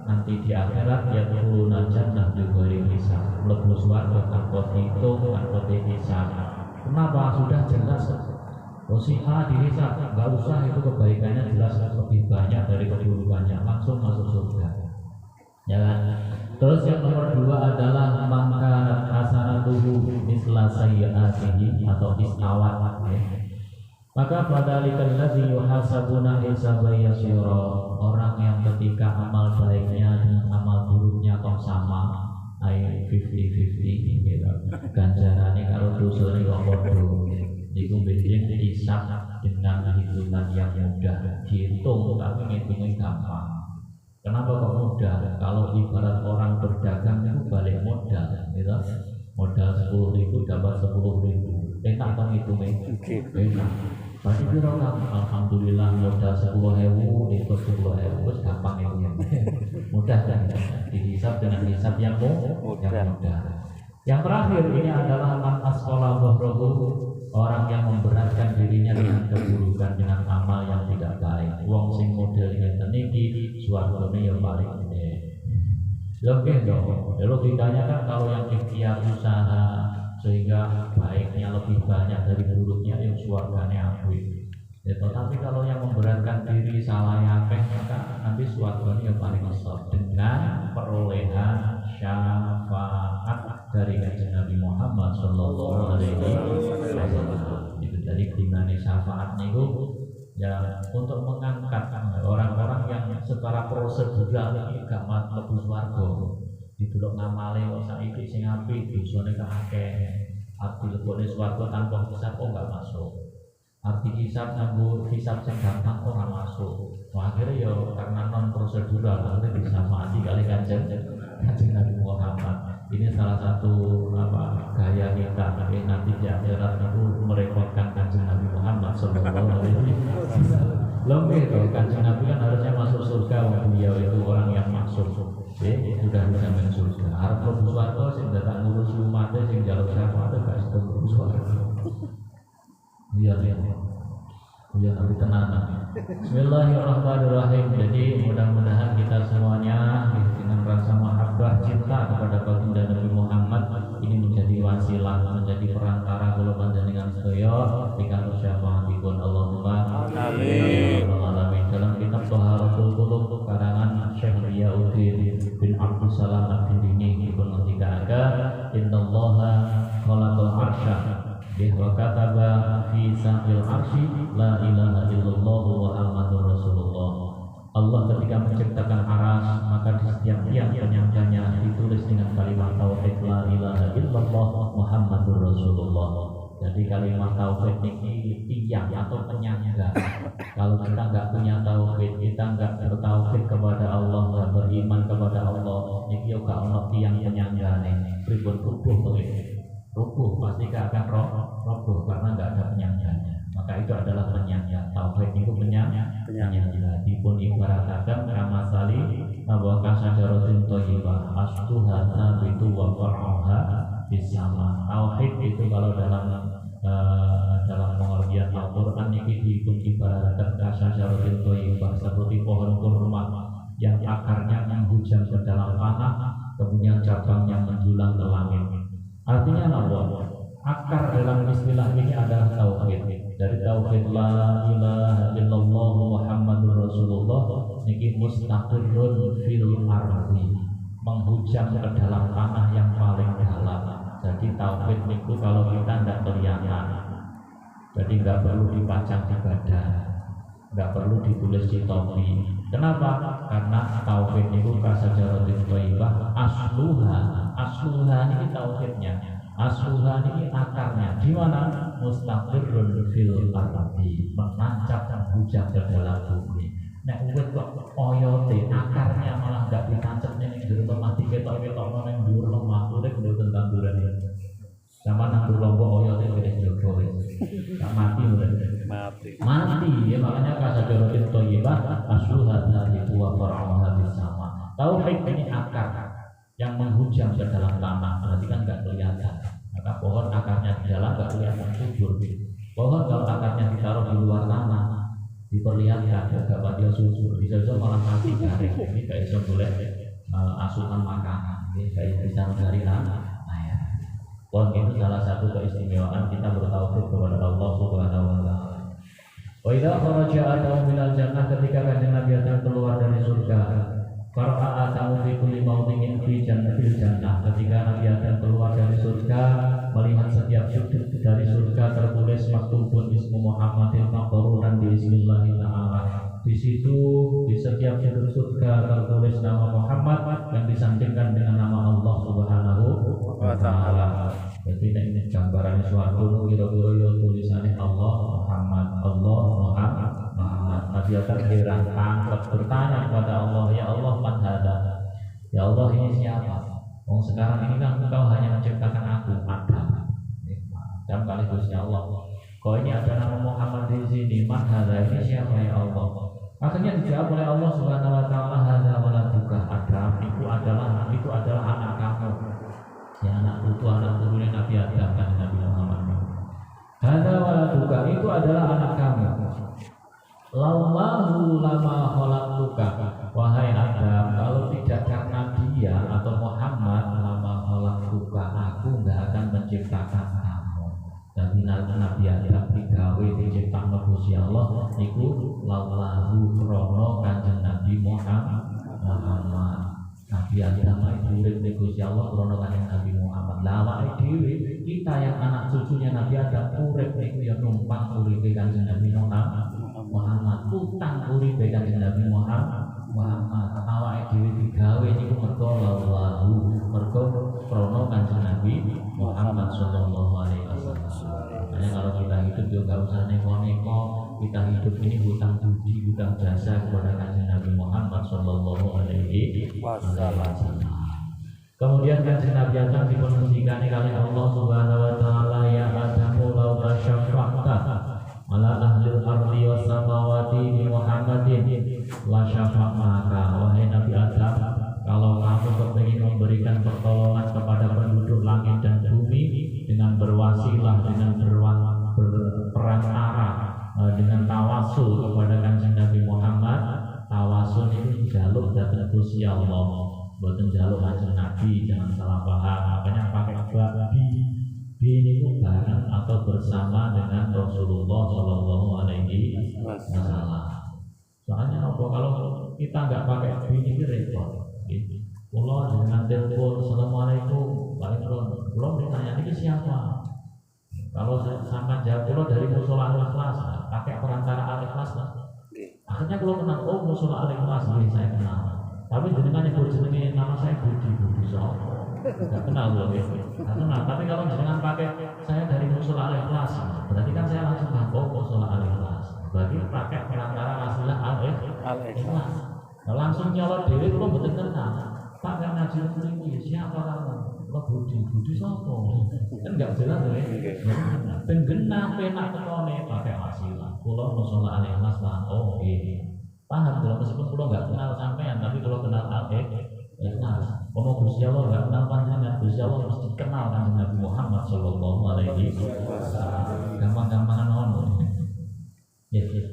nanti di akhirat ya turun jannah bighairi hisab, mlebu swarga tanpa hitung, tanpa hisab. Kenapa? Sudah jelas. Wasiha dihisab, nggak usah, itu kebaikannya jelas lebih banyak dari keburukannya, langsung masuk surga. Ya kan? Terus yang nomor 2 adalah mangka hasanatuhu misla sayyiatihi atau istawat. Maka pada lillazi yuhasabuna hisaban yasira, orang yang ketika amal baiknya dan amal buruknya kok sama, ay 50-50 gitu. Ganjarane karo dosane kok padha. Niku biyen dihisab dengan hitungan yang mudah, dihitung tapi ngitungnya gampang. Kenapa kok mudah? Kalau ibarat orang berdagang itu balik modal, gitu. Modal 10.000 dapat 10.000. Enak kan hitungnya? Enak. Berarti piro kan? Alhamdulillah modal 10.000 ikut 10.000 wis gampang itu ya. Mudah kan? Dihisab dengan hisab yang mudah. Yang terakhir ini adalah man asqala dhahrahu, orang yang memberatkan dirinya dengan keburukan, dengan amal yang tidak baik. Wong sing model ngeten iki swargane ya paling gede. Lebih dong. Logikanya kan kalau yang ikhtiar usaha sehingga baiknya lebih banyak dari buruknya, yang swargane apik. Ya, tetapi kalau yang memberatkan diri salah yakeh, maka nanti swargane yang paling besar dengan perolehan syafaat dari Kanjeng Nabi Muhammad sallallahu alaihi wasallam. Itu dari dimana syafaat niku ya untuk mengangkat orang-orang yang secara prosedural ini gak mlebu swarga. Didelok ngamale kok saiki sing apik dosane kakek. Arti lebone swarga tanpa hisab gak masuk. Arti hisab nganggo hisab sing gampang ora masuk. Akhirnya ya karena non prosedural akhirnya bisa mati kali Kanjeng Nabi Muhammad. Ini salah satu gaya kita nanti di akhirat itu merepotkan Kanjeng Nabi Muhammad sallallahu alaihi wasallam. Lebih tuh Kanjeng Nabi kan harusnya masuk surga, beliau itu orang yang masuk. Sudah bisa masuk surga. Harap mlebu swarga sing datang ngurus umatnya sing njaluk syafaat gak iso mlebu swarga. Iya. Ya, tapi tenang. Bismillahirrahmanirrahim. Jadi mudah-mudahan kita semuanya dengan rasa mahabbah cinta kepada baginda Nabi Muhammad ini menjadi wasilah, menjadi perantara kula panjenengan sedaya ingkang syafaatipun Allahumma amin. Alamin. Dalam kitab Thaharatul Qulub karangan Syekh Riyauddin bin Abdul Salam Ad-Dini dipun ngendikaken innallaha khalaqal arsya wa kataba fi saqil arsy la ilaha illallah Muhammadur Rasulullah. Allah ketika menciptakan aras, maka di setiap tiang penyangganya ditulis dengan kalimat tauhid la ilaha illallah Muhammadur Rasulullah. Jadi kalimat tauhid ini tiang atau penyangga. Kalau kita nggak punya tauhid, kita nggak bertauhid kepada Allah, nggak beriman kepada Allah, ini juga ono tiang penyanggane. Pripun rubuh rubuh pasti gak akan roboh karena nggak ada penyangganya. Maka itu adalah penyangga. Tauhid itu penyangga. Dipun ibaratakan kama sali wa kasajaratin thayyibah asluha thabitu wa far'uha bisama. Tauhid itu kalau dalam pengertian Al-Qur'an ini dipun ibaratkan kasajaratin thayyibah seperti pohon kurma yang akarnya menghujam ke dalam tanah, kemudian cabangnya menjulang ke langit. Artinya apa? Akar dalam istilah ini adalah tauhid. Dari tauhid la ilaha illallah Muhammadur Rasulullah niki mustaqirrun fil ardi, menghujam ke dalam tanah yang paling dalam. Jadi tauhid itu kalau kita tidak kelihatan, jadi nggak perlu dipajang di badan, nggak perlu ditulis di topi. Kenapa? Karena tauhid itu kasajaratin thayyibah asluha ini tauhidnya. Asluha ini akarnya. Di mana? Mustaqirrun fil ardi, menancap dan hujam ke dalam bumi. Nek uwit kok oyote akarnya malah enggak ditancap ning jero mati ketok-ketok nang dhuwur lemah kuwi mboten tanduran. Sama nang lombok oyote wis jogo wis. Tak mati udah. Mati ya, makanya kasajaratin thayyibah asluha itu wa far'uha bisama. Tauhid ini akar yang menghujam ke dalam tanah, berarti kan nggak kelihatan. Maka pohon akarnya di dalam nggak kelihatan subur. Pohon kalau akarnya ditaruh di luar tanah diperlihatkan agak dia subur, bisa malah mati garing. Ini kayak bisa boleh asupan makanan, ini kayak bisa mencari tanah. Pohon itu salah satu keistimewaan kita bertauhid kepada Allah Subhanahu wa taala. Wa idza kharaja adamu minal jannah, ketika Kanjeng Nabi akan keluar dari surga, Far'a atamu fi kulli mawdhi'in fi jannatil jannah, ketika Nabi akan keluar dari surga, melihat setiap sudut dari surga tertulis maktubun ismu Muhammadin maqruran bi ismillahi ta'ala. Di situ di setiap sudut surga tertulis nama Muhammad yang disandingkan dengan nama Allah Subhanahu wa taala. Jadi ini gambaran suatu kira-kira tulisannya Allah Muhammad, Allah Muhammad. Nabi akan heran, angkat bertanya kepada Allah, ya Allah man hada, ya Allah ini siapa? Sekarang ini kan engkau hanya menciptakan aku Adam kali Gusti Allah. Kok ini ada nama Muhammad di sini, man hadza, ini siapa ya Allah? Akhirnya dijawab oleh Allah Subhanahu wa taala, hadza waladuka Adam, itu adalah anak kamu. Ya, anak itu anak turunnya Nabi Adam dan Nabi Muhammad. Hadza waladuka, itu adalah anak kamu. Laulahu lama khalaqtuka, wahai Adam, kalau tidak karena dia atau Muhammad, lama khalaqtuka, aku enggak akan menciptakan kamu. Jadi Nabi Adam digawe diciptakno Gusti Allah niku laulahu krono Kanjeng Nabi Muhammad. Nabi Adam itu urip di Gusti Allah krono Kanjeng Nabi Muhammad. Lah awake dhewe kita yang anak cucunya Nabi Adam urip niku ya numpang uripe Kanjeng Nabi Muhammad, utang uripe Kanjeng Nabi Muhammad. Awake dhewe digawe niku mergo laulahu, mergo krono Kanjeng Nabi Muhammad sallallahu alaihi wasallam. Makanya kalau kita hidup juga gak usah neko-neko, kita hidup ini hutang budi, hutang jasa kepada Kanjeng Nabi Muhammad sallallahu alaihi wasallam. Kemudian Kanjeng Nabi Adam dipenghentikan oleh Allah Subhanahu wa taala, ya Adamu law tasyaffa'ta ala ahli al-ardi was samawati bi Muhammadin la syafa'aka. Wahai Nabi Adam, kalau kamu kepingin memberikan pertolongan kepada penduduk langit dan bumi dengan berwasilah, dengan berperantara, dengan tawasul kepada Kanjeng Nabi Muhammad. Tawasul itu jaluk datang Gusti Allah, bukan jaluk Kanjeng Nabi, jangan salah paham. Makanya pakai babi ini bareng atau bersama dengan Rasulullah Shallallahu Alaihi Wasallam. Soalnya apa, kalau kita nggak pakai ini repot. Allah dengan telepon, assalamualaikum, waalaikumsalam. Belum ditanya ini siapa? Kalau sama jawab kalau dari musola Al-Ikhlas, pakai perantara Al-Ikhlas lah. Akhirnya kalau kenal, oh musola Al-Ikhlas, saya kenal. Tapi jenengan yang jenenge nama saya Budi so, nggak kenal loh, nggak kenal. Tapi kalau jenengan pakai saya dari musola Al-Ikhlas, berarti kan saya langsung oh musola Al-Ikhlas. Berarti pakai perantara wasilah Al-Ikhlas. Langsung nyolot dewi, kalau betul kenal. Pak kan ngaji ini siapa kamu? Lo Budi sopo? Kan nggak jelas loh ya. Penggena penak ketone pakai wasilah. Kulo musola Al-Ikhlas lah. Oh paham kalau meskipun kulo nggak kenal sampean, tapi kalau kenal Al-Ikhlas. Ngomong Gusti Allah nggak kenal panjenengan, Gusti Allah mesti kenal kan Nabi Muhammad Sallallahu Alaihi Wasallam. Gampang-gampangan ono.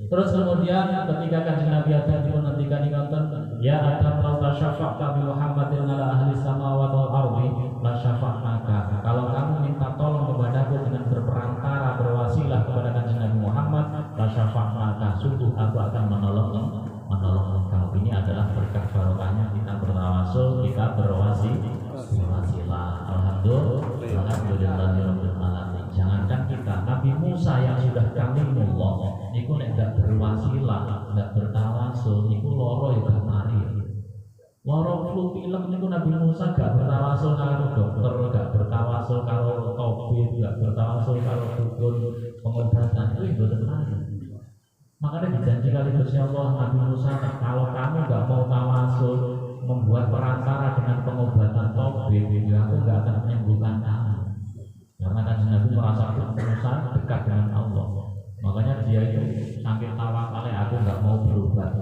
Terus kemudian ketika Kanjeng Nabi Adam dimenantikan nonton, ya Adam law tasyafa'ta bi Muhammadin ala ahli samawati wal ardi la syafa'naka. Kalau kamu minta tolong kepadaku dengan berperantara, berwasilah kepada Kanjeng Nabi Muhammad, la syafa'naka, sungguh aku akan menolong engkau. Ini adalah berkah barokahnya kita bertawasul, kita berwasilah. Alhamdulillahirabbil alamin. Jangankan kita, Nabi Musa yang sudah kalimullah niku nek gak berwasilah, gak bertawasul, niku loro ya gak mari. Loro flu film niku Nabi Musa gak bertawasul karo dokter, gak bertawasul karo tabib, gak bertawasul karo dukun pengobatan, itu mboten mari. Makanya dijanji kali Gusti Allah Nabi Musa, kalau kamu gak mau tawasul, membuat perantara dengan pengobatan tabib, ya aku gak akan menyembuhkan kamu. Karena kan Nabi merasa Musa dekat dengan Allah. Makanya dia itu saking tawakalnya, aku nggak mau berobat,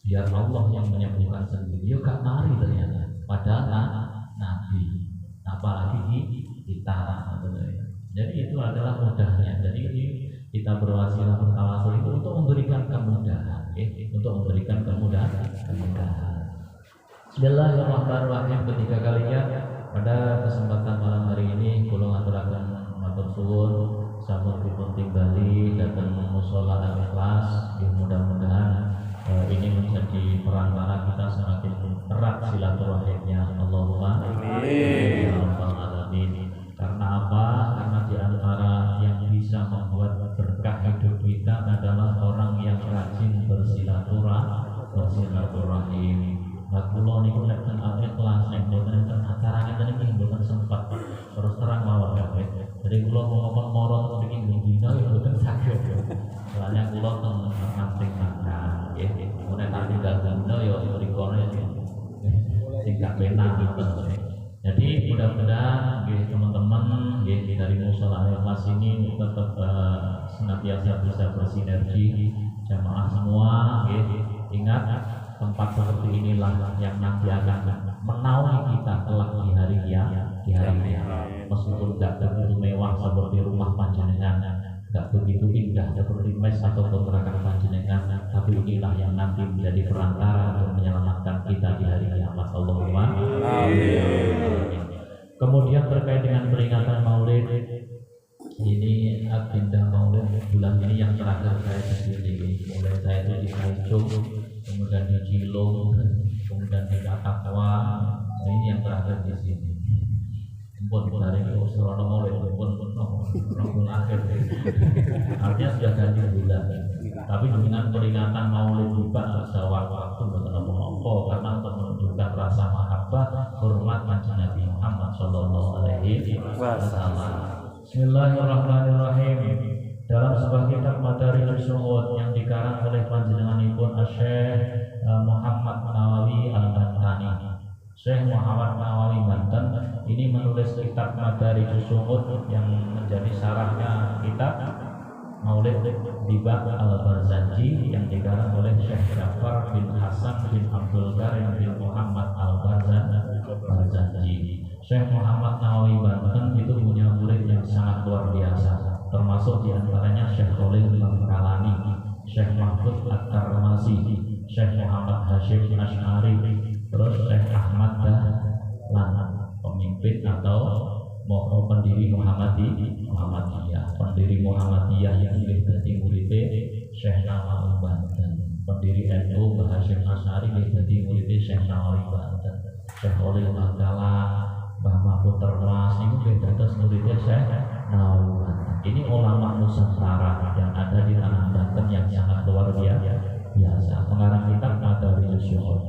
biar Allah yang menyembuhkan sendiri. Dia gak mari ternyata. Padahal Nabi, apalagi kita. Jadi itu adalah mudahnya. Jadi kita berwasilah bertawasul itu untuk memberikan kemudahan, untuk memberikan kemudahan. Bismillahirrahmanirrahim. Ketiga kalinya pada kesempatan malam hari ini, kula ngaturaken matur suwun sampun dipun timbali datang musola Al-Ikhlas. Mudah-mudahan ini menjadi perantara kita semakin erat silaturahimnya. Allahumma amin ya rabbal alamin. Karena apa? Karena di antara yang bisa membuat berkah hidup kita adalah orang yang rajin bersilaturahim. Kula niku nek teng Al-Ikhlas nek mboten enten acara ngeten iki mboten sempat terus terang mawon kabeh. Jadi kula ngomong moro iki dina ya mboten saged. Soalnya kula teng mancing makan nggih. Nek tak tinggal dina ya mrikono ya sing gak penak gitu. Jadi mudah-mudahan teman-teman dari Mushola Al-Ikhlas ini tetap senantiasa bisa bersinergi jamaah semua. Ingat, tempat seperti inilah yang nanti akan menaungi kita kelak di hari kiamat. Meskipun tidak begitu mewah seperti rumah panjenengan, tidak begitu indah seperti mes atau kontrakan panjenengan, tapi inilah yang nanti menjadi perantara untuk menyelamatkan kita di hari kiamat. Allahumma amin. Kemudian terkait dengan peringatan Maulid, ini agenda Maulid bulan ini yang terakhir saya sendiri. Mulai saya itu di Kaitung, kemudian di Cilung, kemudian di Katakwa. Ini yang terakhir di sini. Pun dari Usrono Maulid pun akhir. Artinya sudah ganti bulan. Tapi dengan peringatan Maulid juga ada waktu menunggu karena untuk menunjukkan rasa mahabbah, hormat kanjeng Nabi Muhammad Sallallahu Alaihi Wasallam. Bismillahirrahmanirrahim. Dalam sebuah kitab Madarijus Syuhud yang dikarang oleh panjenenganipun Syekh Muhammad Nawawi Al-Bantani. Syekh Muhammad Nawawi Banten ini menulis kitab Madarijus Syuhud yang menjadi syarahnya kitab Maulid Dibak Al-Barzanji yang dikarang oleh Syekh Ja'far bin Hasan bin Abdul Karim bin Muhammad Al-Barzanji. Syekh Muhammad Nawawi Banten itu punya murid yang sangat luar biasa, termasuk diantaranya Syekh Khalil Al-Kalani, Syekh Mahfud At-Tarmasi, Syekh Muhammad Hashim Asy'ari, terus Syekh Ahmad Dahlan, pemimpin atau pendiri Muhammadiyah, pendiri Muhammadiyah yang jadi murid Syekh Nawawi Banten, pendiri NU Hashim Asy'ari yang jadi murid Syekh Nawawi Banten, Syekh Khalil Al-Kalani, Mbah Mahfud Termas itu dados muridnya Syekh Nawawi Banten. Ini ulama Nusantara yang ada di tanah Banten yang sangat luar biasa. Pengarang kitab Madarijus Syuhud.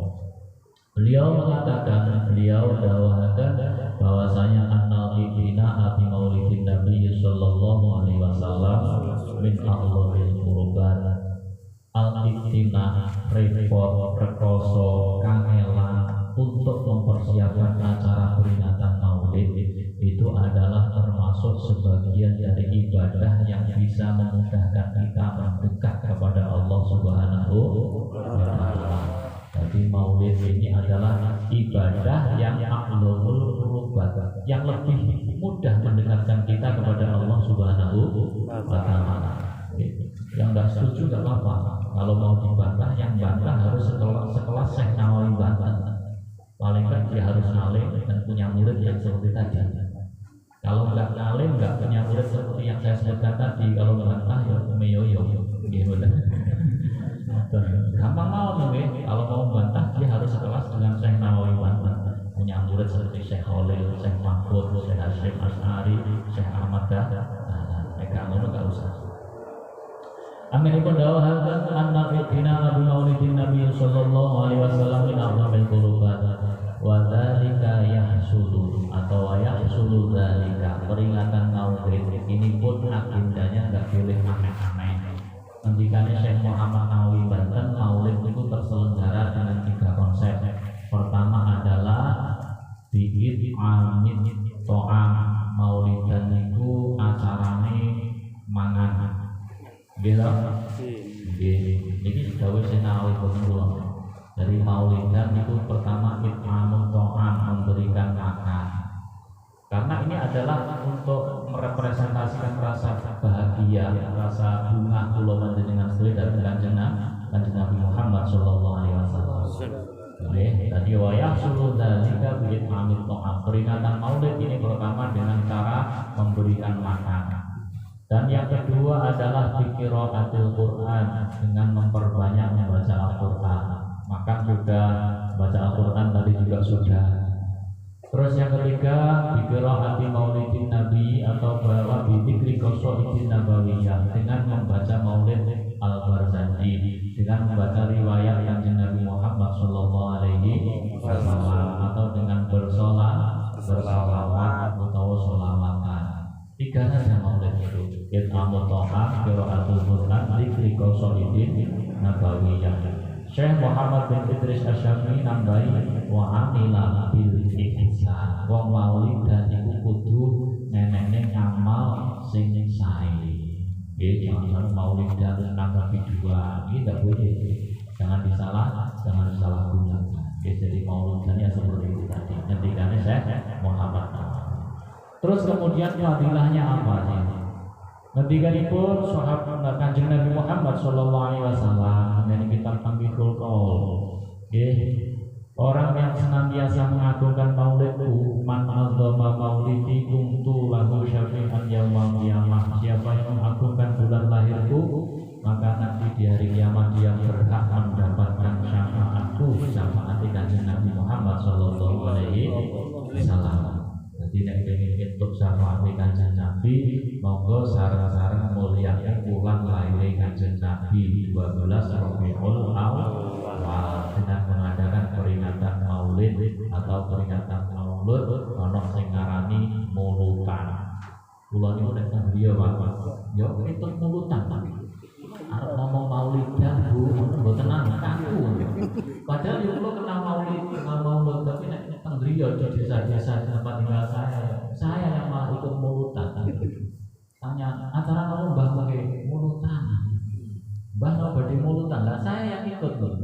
Beliau mengatakan, beliau dakwahkan bahwasanya annal ibina abi maulidin Nabi sallallahu alaihi wasallam min a'dhamil qurban. Al-ibtina repot, rekoso, kangelan untuk mempersiapkan acara peringatan Maulid itu adalah termasuk sebagian dari ibadah yang bisa memudahkan kita mendekat kepada Allah Subhanahu wa Ta'ala. Jadi Maulid ini adalah ibadah yang a'dhamul qurban, yang lebih mudah mendekatkan kita kepada Allah Subhanahu wa Ta'ala. Yang nggak setuju nggak apa-apa. Kalau mau dibantah, yang bantah harus sekelas Syekh Nawawi Banten. Paling kan dia harus alim dan punya murid yang seperti tadi. Kalau nggak alim, nggak punya murid seperti yang saya sebutkan tadi, kalau bantah ya meyoyo, gitu. Gampang mau nih, kalau mau bantah dia harus sekelas dengan Syekh Nawawi Banten. Punya murid seperti Syekh Khalil, Syekh Mahfud, Syekh Hashim Asy'ari, Syekh Ahmad Dahlan. Mereka ngono nggak usah. Amin pun dawahakan anna fitina abi maulidin Nabi sallallahu alaihi wasallam min a'dhamil qurban wa dzalika yahsulu atau yahsulu dzalika. Peringatan Maulid ini pun agendanya enggak boleh aneh-aneh. Ngendikane Syekh Muhammad Nawawi Banten, Maulid itu terselenggara dengan 3 konsep. Pertama adalah bi'id amin to'am. Maulidan itu acarane mangan. Gila, ini dawuh Syekh Nawawi Banten. Dari Maulidan itu pertama it'amun to'am, memberikan makan. Karena ini adalah untuk merepresentasikan rasa bahagia, rasa bunga kula panjenengan sedaya dari kanjeng Nabi Muhammad sallallahu alaihi wasallam. Tadi wayah suluh dzalika bi it'amit to'am. Peringatan Maulid ini pertama dengan cara memberikan makan. Dan yang kedua adalah qiraatul Quran, dengan memperbanyak membaca Al-Quran. Maka juga baca Al-Quran tadi juga sudah. Terus yang ketiga qiraati maulidin Nabi atau bahwa bidzikri qasaidin nabawiyah, dengan membaca Maulid Al-Barzanji, dengan membaca riwayat Kanjeng Nabi Muhammad sallallahu alaihi wasallam, atau dengan bersolawat atau sholawatan. 3 saja Maulid itu. It'amut to'am, qiraatul Quran, dzikri qasaidin nabawiyah. Syekh Muhammad bin Idris Asy-Syafi'i nambahi wa amila bil ihsan. Wong maulidan iku kudu nenekne ngamal sing sae. Nggih, jangan maulidan nanggapi dua. Ini tidak boleh. Jangan disalahgunakan. Jadi maulidannya seperti itu tadi. Ngendikane Syekh Muhammad. Terus kemudian fadilahnya apa sih? Ngendikanipun sahabat Kanjeng Nabi Muhammad sallallahu alaihi wasallam dari kitab Tambihul Qaul. Orang yang senantiasa mengagungkan maulidku, man azama maulidi kuntu lahu syafi'an yaumil qiyamah. Siapa yang mengagungkan bulan lahirku, maka nanti di hari kiamat dia berhak mendapatkan syafaatku, syafaat Kanjeng Nabi Muhammad sallallahu alaihi wasallam. Jadi nek pengen untuk syafaat Kanjeng Nabi, monggo sareng-sareng mulyake bulan lahir Kanjeng Nabi 12 Rabiul Awal dengan mengadakan peringatan Maulid atau peringatan Maulud ana sing ngarani mulutan. Kula niku nek teng griya Pak, ya itu mulutan tapi arep ngomong Maulidan Bu, mboten kaku. Padahal yo kula kenal Maulud tapi nek teng griya di desa-desa tempat tinggal saya yang malah ikut mulutan. Tanya antara kamu Mbah pakai mulutan, Mbah mau badhe mulutan, lah saya yang ikut loh.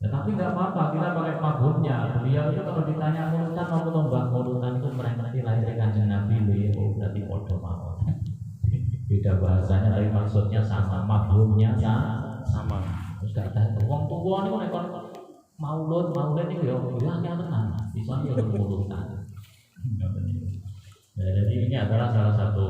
Ya, tapi nggak apa-apa, kita pakai mabuknya. Beliau itu kalau ditanya mulutan mau Mbah mulutan itu mereka lahir Kanjeng Nabi loh, berarti podo mawon. Beda bahasanya tapi maksudnya sama, mabuknya sama. Terus kata wong tuwa niku nek maulud niku ya akeh tenan. Bisa ya mulutan. Ya, jadi ini adalah salah satu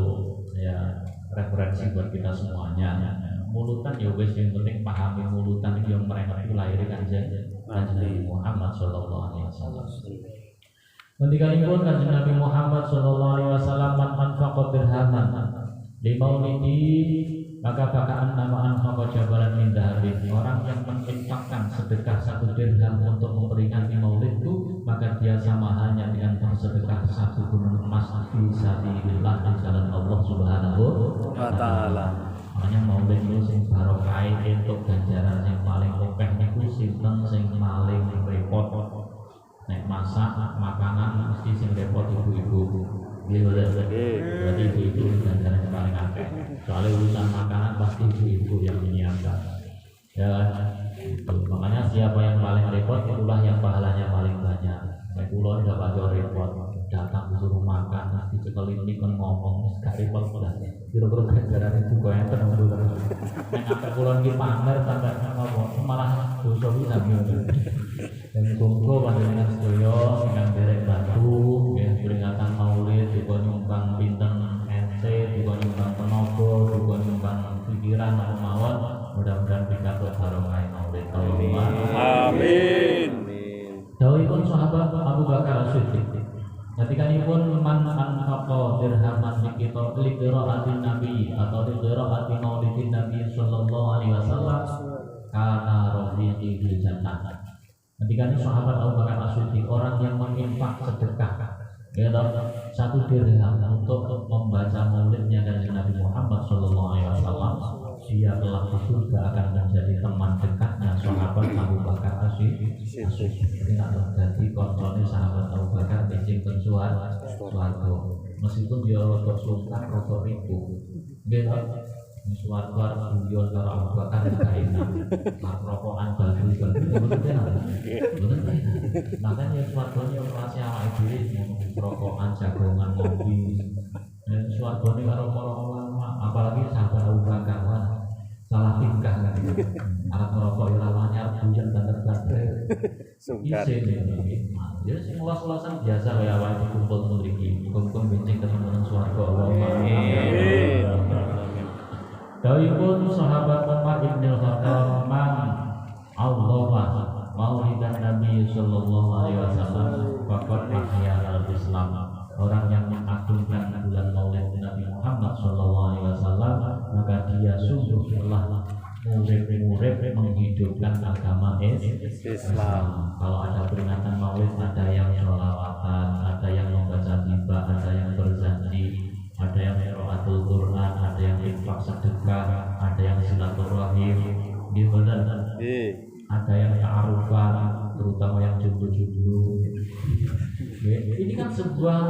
ya referensi buat kita semuanya. Mulutan ya wis yang penting pahami mulutan itu yang mereka itu lahir Kanjeng Nabi Muhammad sallallahu alaihi wasallam. Ngendikanipun Kanjeng Nabi Muhammad sallallahu alaihi wasallam man anfaqa dirhaman li maulidi maka bakaan nama anfaqa jabalan min dhahabin. Orang yang menginfakkan sedekah 1 dirham untuk memperingati maulidku, maka dia sama halnya dengan bersedekah 1 gunung emas fi sabilillah di jalan Allah Subhanahu wa taala. Makanya maulid itu sing barokah entuk ganjaran sing paling akeh niku sinten sing paling repot. Nek masak makanan mesti sing repot ibu-ibu. Berarti ibu-ibu ganjaran yang paling akeh. Soalnya urusan makanan pasti ibu-ibu yang menyiapkan. Ya kan? Makanya siapa yang paling repot itulah yang pahalanya paling banyak. Nek kula ndak pakai repot, datang disuruh makan, dicekelin kan ngomong, gak repot lah. Kira-kira ganjaran itu kok enten terus. Nek sampe kula iki pamer sampe ngomong malah dosa bisa ngono. Dan monggo panjenengan sedaya ingkang derek bantu nggih peringatan Maulid dipun nyumbang pinten ente, dipun nyumbang tenaga, dipun nyumbang pikiran mawon, mudah-mudahan pikantuk barokah Maulid. Amin. Dawuhipun sahabat Abu Bakar As-Siddiq. Ngendikanipun man anfaqa dirhaman liqiraatin nabi atau liqiraati maulidin nabi sallallahu alaihi wasallam kana rafiqi fil jannah. Ngendikane sahabat Abu Bakar As-Siddiq, orang yang menginfak sedekah ya 1 dirham untuk membaca maulidnya Kanjeng Nabi Muhammad sallallahu alaihi wasallam, dia kelak di surga akan menjadi teman dekatnya sahabat Abu Bakar As-Siddiq. Jadi koncone sahabat Abu Bakar becing suwarga. Meskipun dia rodok sungkan, rodok ribu. Nggih, suwarga guyon karo Abu Bakar enak. Rokokan bagi-bagi bener. Makanya suwargane operasi awake dhewe, rokokan jagongan ngopi. Suwargane karo para ulama, apalagi sahabat Abu Bakar salah tingkah kan itu. Arep ngerokok ya lawannya arep buyan banter-banter. Sungkan. Ya sing ulas-ulasan biasa wae awake kumpul mriki. Muga-muga benceng ketemu nang swarga Allahumma amin. Dawuhipun sahabat Umar bin Khattab man Allah maulidan Nabi sallallahu alaihi wasallam faqad ahya al-Islam. Orang yang mengagungkan bulan Maulid Nabi Muhammad sallallahu alaihi wasallam, maka dia sungguh telah murid menghidupkan agama Islam. Kalau ada peringatan Maulid, ada yang sholawatan, ada yang membaca tiba, ada yang berjanji, ada yang qiraatul Quran, ada yang infak sedekah, ada yang silaturahim, ada ada yang ta'arufan, terutama yang jomblo-jomblo. Ini kan sebuah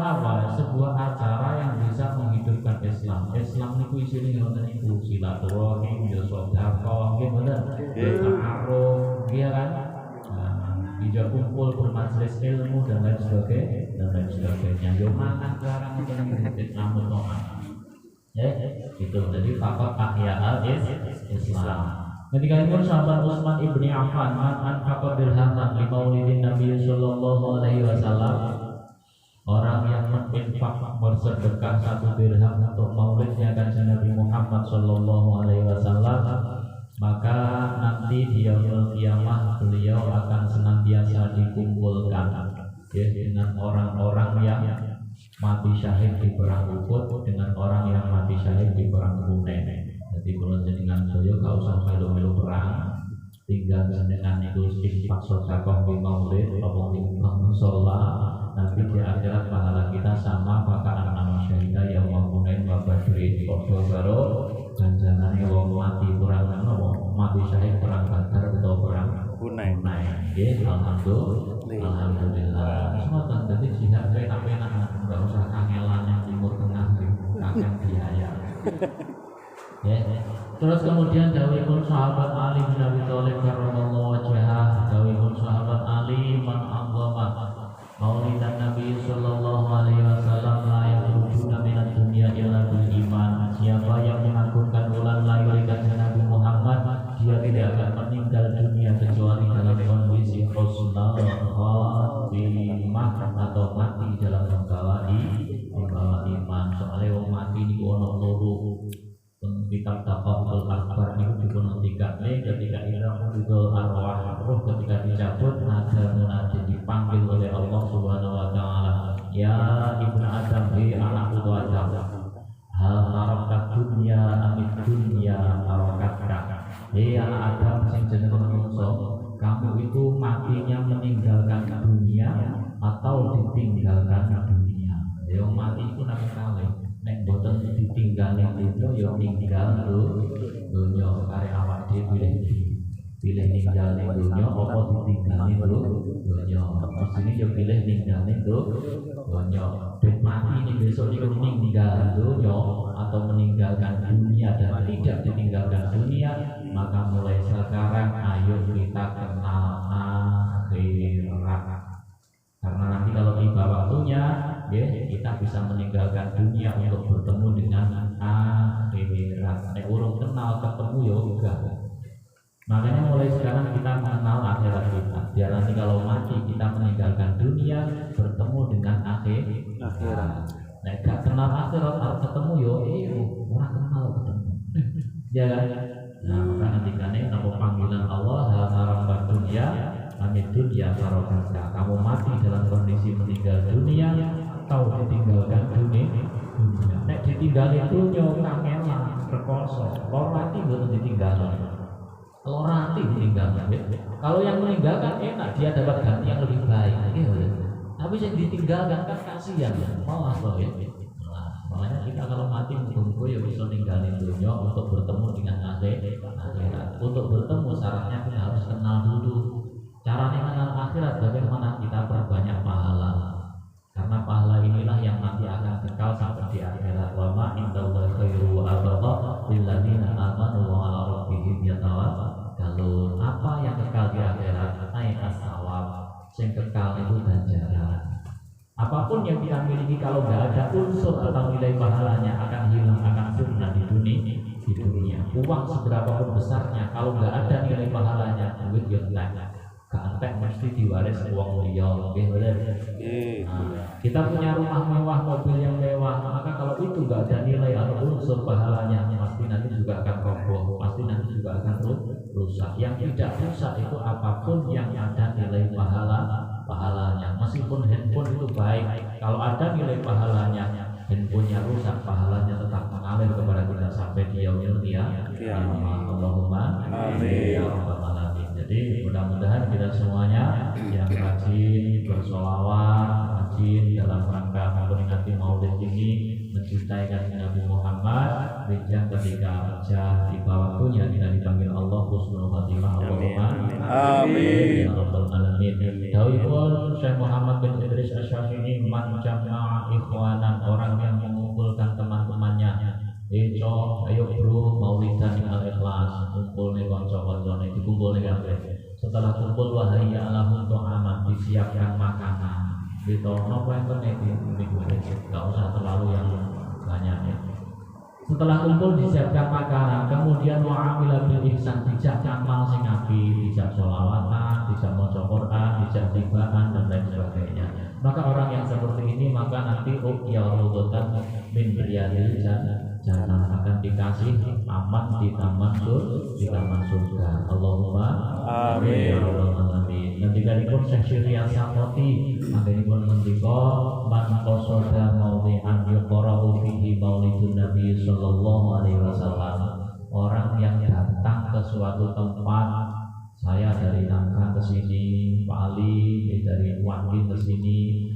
sebuah acara yang bisa menghidupkan Islam. Islam itu isinya ngoten niku, silaturahim, ya sedekah, nggih bener. Ta'aruf, iya kan? Tidak kumpul bermajelis ilmu dan lain sebagainya. Yo makan barang ngoten Islam to'an. Gitu. Jadi fakot ahya Islam. Ketika itu sahabat Utsman ibni Affan anfaqa dirhaman li maulidin Nabi sallallahu alaihi wasallam. Orang yang berinfak bersedekah 1 dirham untuk maulidnya kanjeng Nabi Muhammad sallallahu alaihi wasallam, maka nanti di yaumul qiyamah beliau akan senantiasa dikumpulkan dengan orang-orang yang mati syahid di perang Uhud dengan orang yang mati syahid di perang Hunain. Jadi kalau jenengan saya gak usah melu-melu perang, tinggal jenengan itu infak sedekah di maulid apa di sholat, nanti di akhirat pahala kita sama bakalan nama syahidah yang Hunain wa Badrin. Padha karo ganjarane wong mati perang mati syahid perang Badar atau perang Hunain. Nggih, alhamdulillah. Semoga dadi jihad enak-enak, enggak usah kangelan yang Timur Tengah kakek biaya. Terus kemudian dawuhipun sahabat Ali bin Abi Thalib karramallahu wajhah, dawuhipun sahabat Ali man anzama maulidan Nabi sallallahu alaihi wasallam la yakhrujuna minad dunya illa bil iman. Siapa yang mengagungkan bulan lahir kanjeng Nabi Muhammad, dia tidak akan meninggal dunia kecuali dalam kondisi husnul khatimah atau mati dalam membawa iman. Soalnya wong mati niku ono loro. Kitab Taqabul Akbar itu dipuntikan ketika ilahul arwah, roh ketika dicabut ada dipanggil oleh Allah Subhanahu wa taala, ya ibnu Adam, hei anak putu Adam, hal tarokat dunya amit dunya tarokatka. Hei anak Adam sing jeneng manungsa, kamu itu matinya meninggalkan dunia atau ditinggalkan dunia. Yang mati itu namanya kalih. Nek boten ditinggal yang itu ya tinggal dunya kare awak dhewe pilih ninggal ning dunya apa ditinggal ning dunya. Mestine ya pilih ninggal ning dunya. Ben mati ning besok niku ninggal dunya atau meninggalkan dunia dan tidak ditinggalkan dunia, maka mulai sekarang ayo kita kenal akhirat. Karena nanti kalau tiba waktunya, kita bisa meninggalkan dunia untuk bertemu dengan akhirat. Nek urung kenal ketemu ya enggak. Makanya mulai sekarang kita mengenal akhirat kita. Biar nanti kalau mati kita meninggalkan dunia, bertemu dengan akhirat. Nek gak kenal akhirat, harus ketemu ya orang kenal ketemu. Ya kan? Nah, maka nanti kan panggilan Allah haram dunia. Amin dunia barokah. Kamu mati dalam kondisi meninggal dunia atau ditinggalkan dunia. Nek ditinggalin dunia kangelan rekoso. Kalau mati belum ditinggalkan. Kalau mati ditinggalkan. Kalau yang meninggalkan enak, dia dapat ganti yang lebih baik. Tapi yang ditinggalkan kan kasihan. Malas loh ya. Makanya kita kalau mati menunggu ya bisa tinggalin dunia untuk bertemu dengan akhirat. Untuk bertemu syaratnya kita harus kenal dulu. Cara mengenal akhirat bagaimana kita perbanyak pahala. Karena pahala inilah yang nanti akan kekal sampai di akhirat. Wa ma indallahi khairu wa abqa lil ladzina amanu wa 'ala rabbihim yatawakkalun. Apa yang kekal di akhirat? As-shawab. Yang kekal itu ganjaran. Apapun yang kita miliki kalau nggak ada unsur atau nilai pahalanya akan hilang, akan sirna di dunia. Uang seberapa pun besarnya kalau nggak ada nilai pahalanya, duit ya hilang. Kantek mesti diwaris uang liya, kita punya rumah mewah, mobil yang mewah, maka kalau itu nggak ada nilai atau unsur pahalanya, pasti nanti juga akan roboh, pasti nanti juga akan rusak. Yang tidak rusak itu apapun yang ada nilai pahalanya. Meskipun handphone itu baik, kalau ada nilai pahalanya, handphonenya rusak, pahalanya tetap mengalir kepada kita sampai di yaumil qiyamah. Allahumma amin ya rabbal alamin. Jadi mudah-mudahan kita semuanya yang rajin bersolawat, rajin dalam rangka memperingati maulid ini, mencintai Nabi Muhammad, menjaga ketika tiba waktunya kita dipanggil Allah husnul khatimah. Allahumma Amin. ya rabbal alamin. Dawuhipun Syekh Muhammad bin Idris Asy-Syafi'i, man jama'a ikhwanan, orang yang mengumpulkan teman-temannya. Ayo bro, maulidan al-ikhlas, kumpul nih kanca-kancane, dikumpul nih kabeh. Setelah kumpul wahaya lahum ta'aman, disiapkan makanan. Gitu, nopo enten iki niku enggak usah terlalu yang banyak ya. Setelah kumpul disiapkan makanan, kemudian wa'amila bil ihsan, dijak amal sing apik, dijak sholawatan, dijak maca Quran, dijak tibaan dan lain sebagainya. Maka orang yang seperti ini maka nanti uqyarudatan min riyadil jannah, akan dikasih aman di taman surga. Allahumma amin ya rabbal alamin. Nanti kalipun Syekh Syiriyah Sapoti anggenipun ngendika man qasada mawdi'an yuqra'u fihi maulidun nabi sallallahu alaihi wasallam, orang yang datang ke suatu tempat, saya dari Nangka ke sini, Pak Ali dari Wangi ke sini,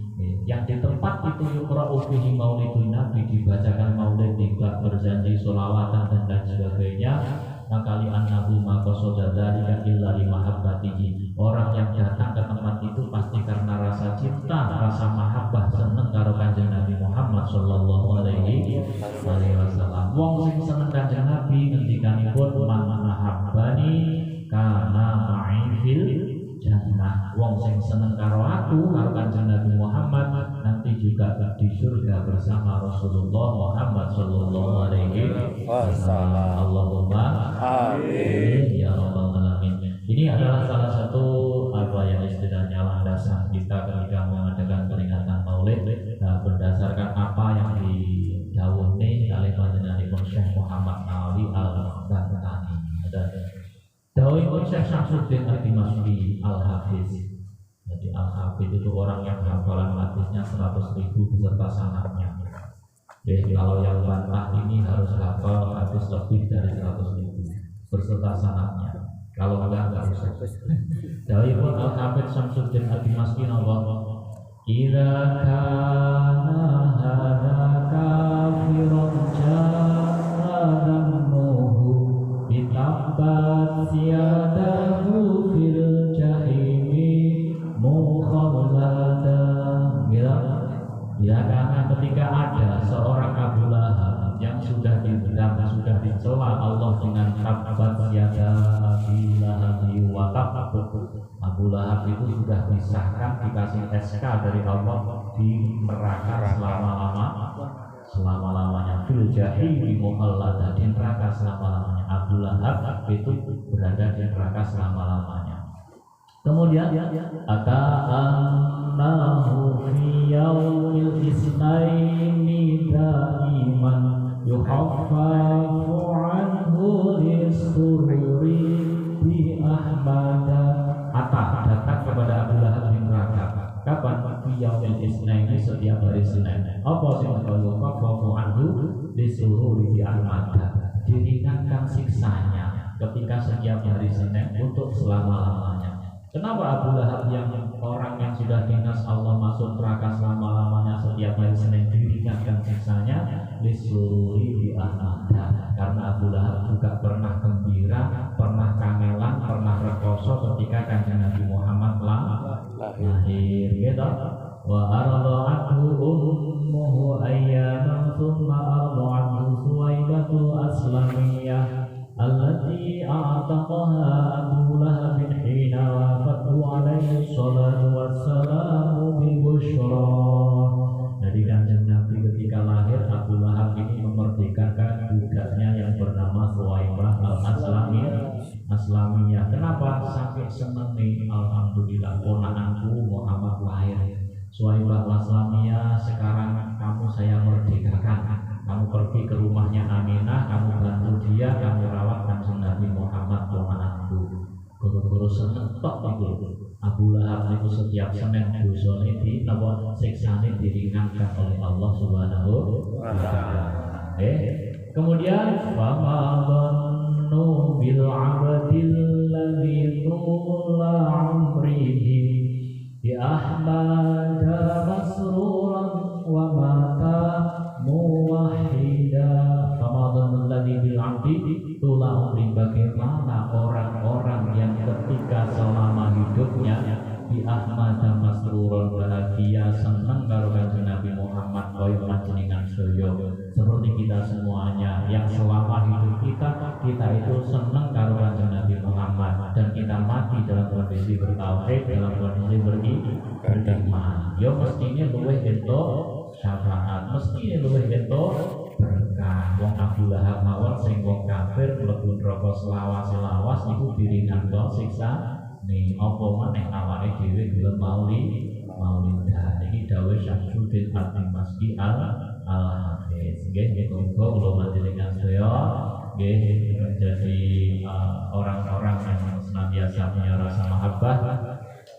yang di tempat itu yuqra'u fihi maulidun nabi, dibacakan maulid, tidak berjanji sholawatan dan lain sebagainya, maka li'annahu ma qasada dzalika illa li mahabbatihi, orang yang datang ke tempat itu pasti karena rasa cinta, rasa mahabbah, seneng karo Kanjeng Nabi Muhammad sallallahu alaihi wasallam. Wong sing seneng Kanjeng Nabi ngendikanipun man mahabbani kana ma'i fil jannah, wong sing seneng karo aku, karo Kanjeng Nabi Muhammad, nanti juga di surga bersama Rasulullah Muhammad sallallahu alaihi wasallam. Allahumma amin ya rabbal alamin. Ini adalah salah satu istilahnya landasan kita ketika mengadakan peringatan Maulid, berdasarkan apa yang didhawuhi oleh panjenenganipun Syekh Muhammad Nawawi Al-Bantani. Dawuhipun Syekh Syamsuddin Ad-Dimashqi Al-Hafiz. Jadi Al-Hafiz itu orang yang hafalan hadisnya 100.000 beserta sanadnya. Jadi kalau yang bantah ini harus hafal hadis lebih dari 100.000 beserta sanadnya. Kalau enggak usah. Dawuhipun Al-Hafiz Syamsuddin Ad-Dimashqi napa? Idza kana hadza kafirun ja'adamuhu bitabbat siyadahu fil jahimi mukhallada. Bila karena ketika ada seorang Abu Lahab yang sudah dicela Allah dengan tabbat yada Abi Lahab wa tab, Abu Lahab itu sudah disahkan, dikasih SK dari Allah di neraka selama-lamanya fil jahimi mukhallada, di neraka selama-lamanya. Abu Lahab itu berada di neraka selama-lamanya. Kemudian ata'annahu fi yaumil isnaini daiman yukhaffafu anhu lisururi bi ahmada. Datang kepada Abu Lahab di neraka. Kapan? Fi yaumil isnaini, setiap hari Senin. Apa sing yukhaffafu anhu lisururi bi ahmada, diringankan siksanya ketika setiap hari Senin untuk selama-lamanya. Kenapa Abu Lahab yang orang yang sudah dinas Allah masuk neraka selama-lamanya setiap hari Senin diringankan siksanya? Lisururi bi ahmada, karena Abu Lahab juga pernah gembira, pernah kangelan, pernah rekoso ketika Kanjeng Nabi Muhammad lahir gitu. Wa arda'athu ummuhu ayyaman thumma arda'athu Suwaibatu Aslamiyah allati a'taqaha Abu Lahab hina wafathu alaihi salatu wassalamu bi busyra. Jadi Kanjeng Nabi ketika lahir, Abu Lahab ini memerdekakan budaknya yang bernama Suwaibah Al-Aslamiyah. Kenapa? Sampai seneng nih, alhamdulillah ponakanku Muhammad lahir. Suwaibah Al-Aslamiyah, sekarang kamu saya merdekakan. Kamu pergi ke rumahnya Aminah, kamu bantu dia, kamu rawat Kanjeng Nabi Muhammad ponakanku. Guru-guru seneng tok itu. Abu Lahab itu setiap Senin dosane di napa siksane diringankan oleh Allah Subhanahu wa taala. Kemudian fama dhannu bil 'abdil ladzi tula 'umrihi bi ahmad masruran wa mata muwahhida. Fama dhannu alladzi bil seneng karo Kanjeng Nabi Muhammad kaya panjenengan sedaya. Seperti kita semuanya yang selama hidup kita itu seneng karo Kanjeng Nabi Muhammad dan kita mati dalam kondisi bertauhid, dalam kondisi beriman. Ya mestinya luwih entuk syafaat, mestinya luwih entuk berkah. Wong Abu Lahab mawon sing wong kafir mlebu neraka selawas-selawas niku diringankan siksa nih apa maneh awake dhewe gelem maulidah. Iki dawuh Syamsuddin At-Timaski al-Hafiz. Nggih muga kula panjenengan sedaya nggih menjadi orang-orang yang senantiasa punya rasa mahabbah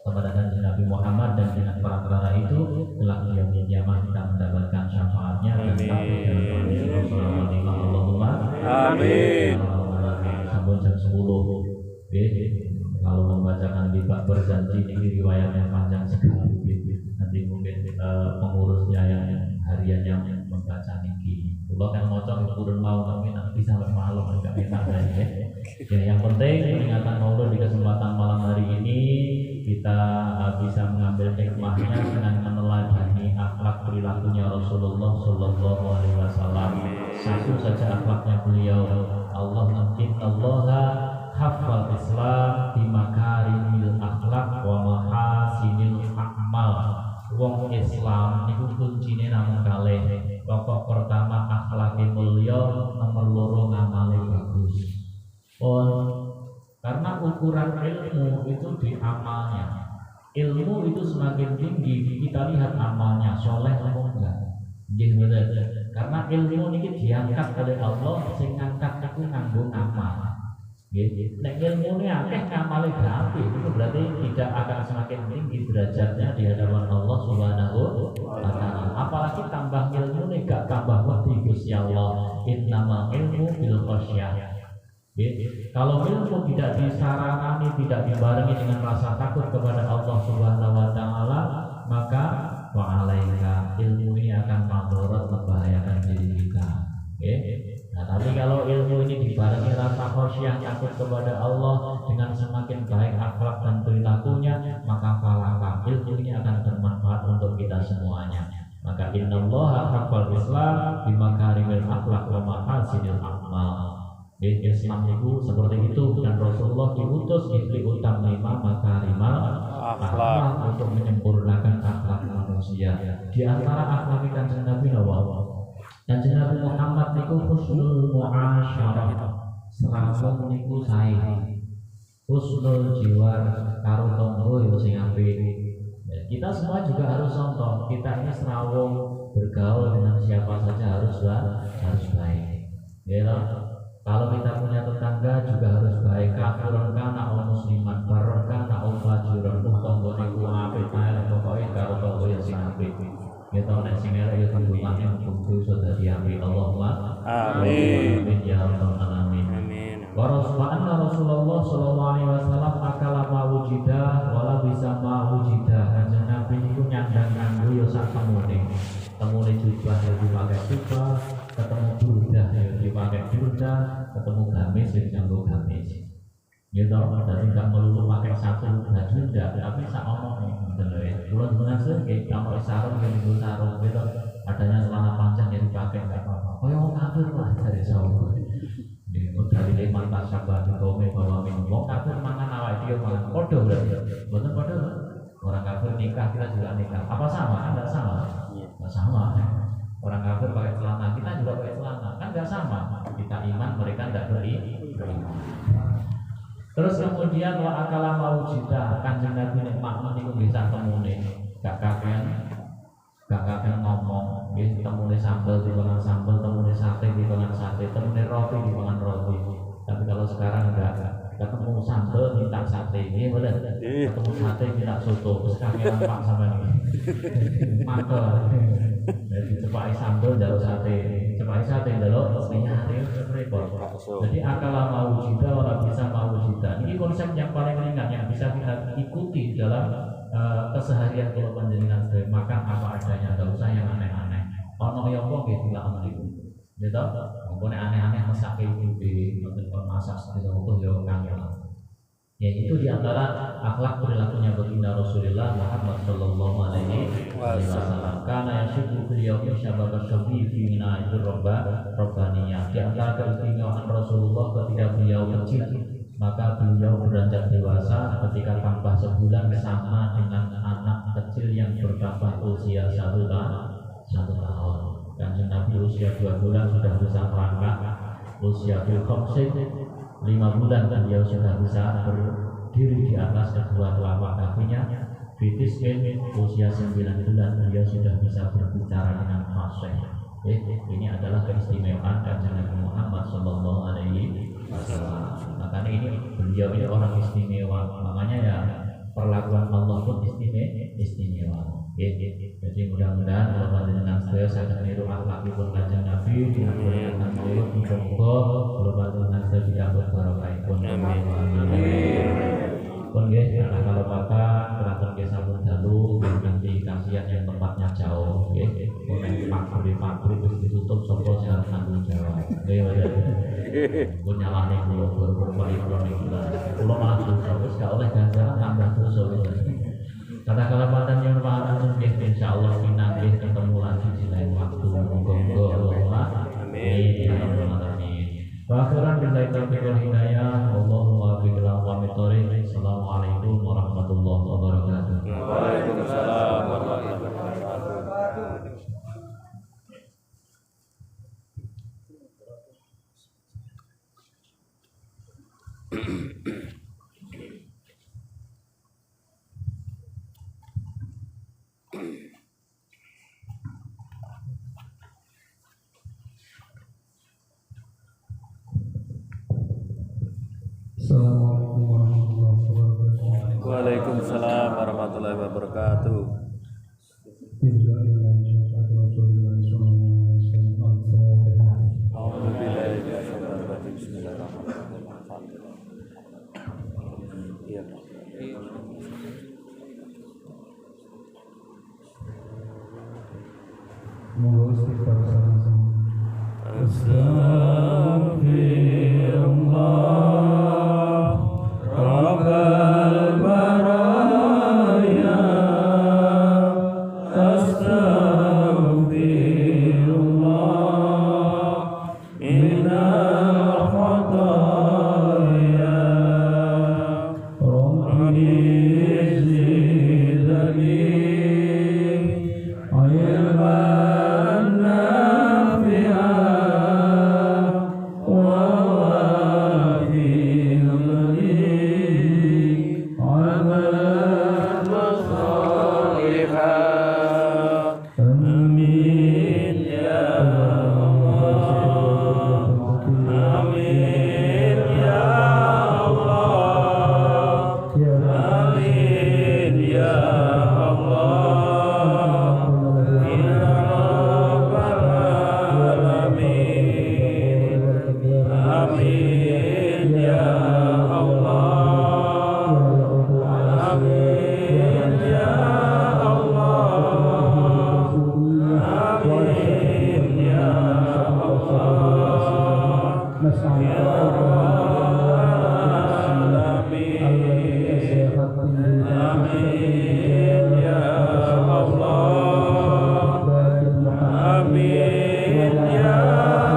kepada Kanjeng Nabi Muhammad, dan dengan perkara itu kelak di yaumul qiyamah kita mendapatkan syafaatnya dan sampai dalam kondisi Rasulullah. Allahumma Amin. Sampun jam 10. Kalau membacakan di bab berjanji ini riwayatnya panjang sekali. Nanti mungkin pengurusnya yang harian yang membaca niki. Kalau kan ngocok turun mau tapi nanti sampai malam enggak enak ya. Ya yang penting peringatan Maulid di kesempatan malam hari ini kita bisa mengambil hikmahnya dengan meneladani akhlak perilakunya Rasulullah Shallallahu Alaihi Wasallam. Satu saja akhlaknya beliau, Allah hafal Islam di makarimil akhlak wa mahasinil akmal. Wong Islam niku kuncine namung kalih. Pokok pertama akhlake mulya, nomor loro ngamale bagus. Karena ukuran ilmu itu di amalnya. Ilmu itu semakin tinggi kita lihat amalnya soleh atau enggak. Karena ilmu ini diangkat oleh Allah, sing ngangkat itu nganggo amal. Nek ilmu ini akeh ngamale gampang, itu berarti tidak akan semakin tinggi derajatnya di hadapan Allah Subhanahu wa taala. Apalagi tambah ilmu ini gak tambah wedi Gusti Allah. Innamal ilmu bil khasyah. Kalau ilmu tidak disarani, tidak dibarengi dengan rasa takut kepada Allah Subhanahu wa taala, maka wa'alaika ilmu ini akan madharat, membahayakan diri kita. Nah, tapi kalau ilmu ini dibarengi rasa khasyah, takut kepada Allah, dengan semakin baik akhlak dan perilakunya, maka falaka ilmu ini akan bermanfaat untuk kita semuanya. Maka innallaha haqqal Islam bimakarimil akhlaq wa mahasinil a'mal. Islam itu seperti itu, dan Rasulullah diutus ibli utam lima makarimal akhlak untuk menyempurnakan akhlak manusia. Di antara akhlak Kanjeng Nabi Kanjeng Nabi Muhammad itu husnul muasyarah, serasa niku sae. Husnul jiwar karo tangga yo sing apik. Kita semua juga harus contoh. Kita ini serawung bergaul dengan siapa saja harus baik. Ya. Kalau kita punya tetangga juga harus baik. Kafiran kana au musliman, baron kana au fajiran, tanggane ku apik ae pokoke karo tangga ya sing apik. Ya tau nek sing elek ya tembungane kudu iso dadi apik. Allahumma amin. Amin ya rabbal alamin. Amin. Wa Rasulullah sallallahu alaihi wasallam akala ma wujida wala bisa ma wujida. Kanjeng Nabi niku nyandang nganggo ya sak temune. Temune jubah ya dipakai jubah, ketemu burdah ya dipakai burdah, ketemu gamis ya dianggo gamis. Ya toh, jadi enggak melulu pakai satu baju enggak, tapi sak omong ngoten lho ya. Kula menasih nggih kalau sarung ya dienggo sarung gitu. Adanya celana panjang ya dipakai enggak apa-apa. Kaya wong kafir lah dari jauh. Dari lima tasabah di kome bahwa minum wong kafir mangan awake dhewe mangan padha berarti. Mboten padha. Orang kafir nikah kita juga nikah. Apa sama? Enggak sama. Enggak sama. Orang kafir pakai celana, kita juga pakai celana. Kan enggak sama. Kita iman, mereka enggak beriman. Terus kemudian wa akala maujida, Kanjeng Nabi nek makmun niku nggih sak temune. Gak kakean ngomong, nggih temune sambel dipangan sambel, temune sate dipangan sate, temune roti dipangan roti. Tapi kalau sekarang enggak, ketemu sambel minta sate, nggih bener. Ketemu sate minta soto, terus kakean Pak sampean. Mantel. Jadi cepake sambel njaluk sate, cepake sate njaluk nyari repot. Jadi akala maujida ora bisa maujida. Ini konsep yang paling ringan yang bisa kita ikuti dalam keseharian kalau panjenengan sedaya makan apa adanya, enggak usah yang aneh-aneh. Ono yo kok nggih dilakoni niku. Gitu. Wong aneh-aneh mesake ibu mboten kon masak sedaya utuh yo kangen. Yaitu diantara akhlak perilakunya baginda Rasulullah Muhammad Sallallahu Alaihi Wasallam. Karena yashibu beliau syabab syabi fi minaitur robbaniyah. Di antara keistimewaan Rasulullah ketika beliau kecil, maka beliau beranjak dewasa ketika tambah sebulan sama dengan anak kecil yang bertambah usia 1 tahun. Kanjeng Nabi usia 2 bulan sudah bisa merangkak, usia khamsin 5 bulan beliau sudah bisa berdiri di atas kedua telapak kakinya. Fitiskin usia 9 bulan beliau sudah bisa berbicara dengan fasih. Ini adalah keistimewaan Kanjeng Nabi Muhammad Sallallahu Alaihi Wasallam. Makanya ini beliau ini orang istimewa. Makanya ya perlakuan Allah pun istimewa. Jadi mudah-mudahan kalau panjenengan sedaya saged niru akhlakipun Kanjeng Nabi dengan Allah muga-muga kalau panjenengan sedaya dijabut barokahipun. Amin. Pun nggih kalau Bapak keraton nggih sampun dalu nanti kasihan yang tempatnya jauh nggih. Pabrik wis ditutup sapa sing harus tanggung jawab. Nggih wae. Pun nyalahne kula kula malah dosa wis gak oleh ganjaran tambah dosa wis. Kata-kata paten yang bermanfaat nggih insyaallah pinanggih ketemu lagi di lain waktu. Monggo Allahumma amin ya rabbal alamin. Wa akhiran billahi taufiq wal hidayah. Allahumma billahi wa mitari. Assalamualaikum warahmatullahi wabarakatuh. Waalaikumsalam warahmatullahi wabarakatuh. Assalamualaikum warahmatullahi wabarakatuh. Waalaikumsalam warahmatullahi wabarakatuh. Moga istighfar sama-sama. Astagfirullah Rabbal baraya. Astagfirullah innal khataya. Rabbi zidni ilman nafi'an wa wafirli amalan salihan. Amin ya Allah. Amin ya Allah. Amin ya Allah. Ya Rabbal alamin. Amin ya Allah. Amin ya Allah. Amin ya Allah. Ya Rabbal alamin. Amin ya Allah. Amin ya Allah. Amin ya Allah. Ya Rabbal alamin. Amin ya Allah. Amin ya Allah. Amin ya Allah. Ya Rabbal alamin. Amin ya Allah. Amin ya Allah.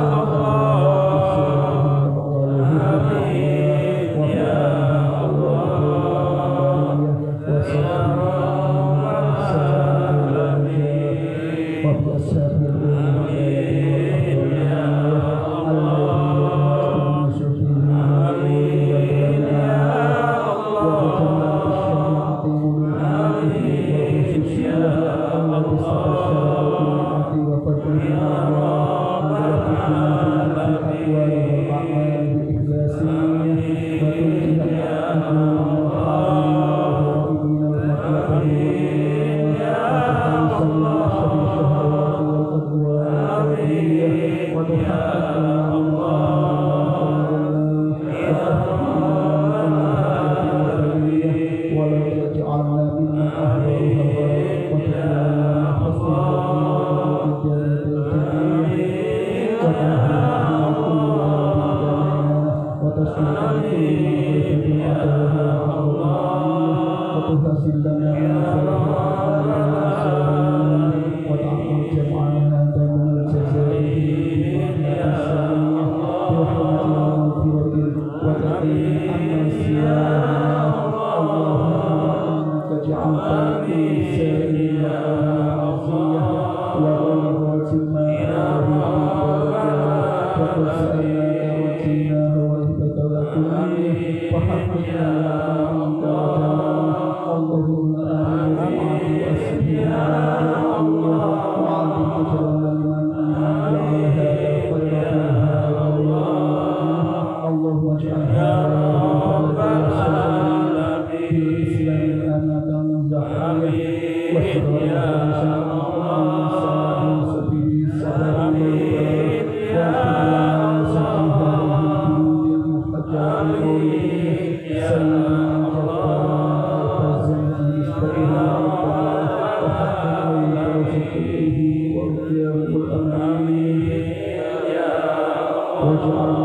Wassalamualaikum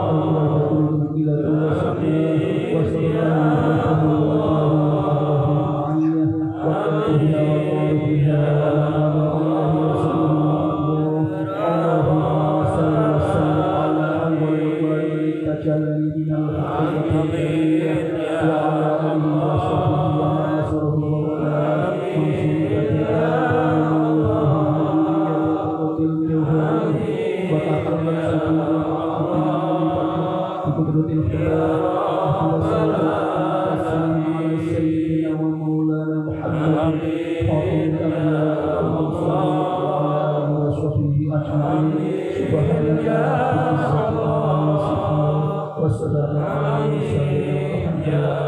warahmatullahi wabarakatuh.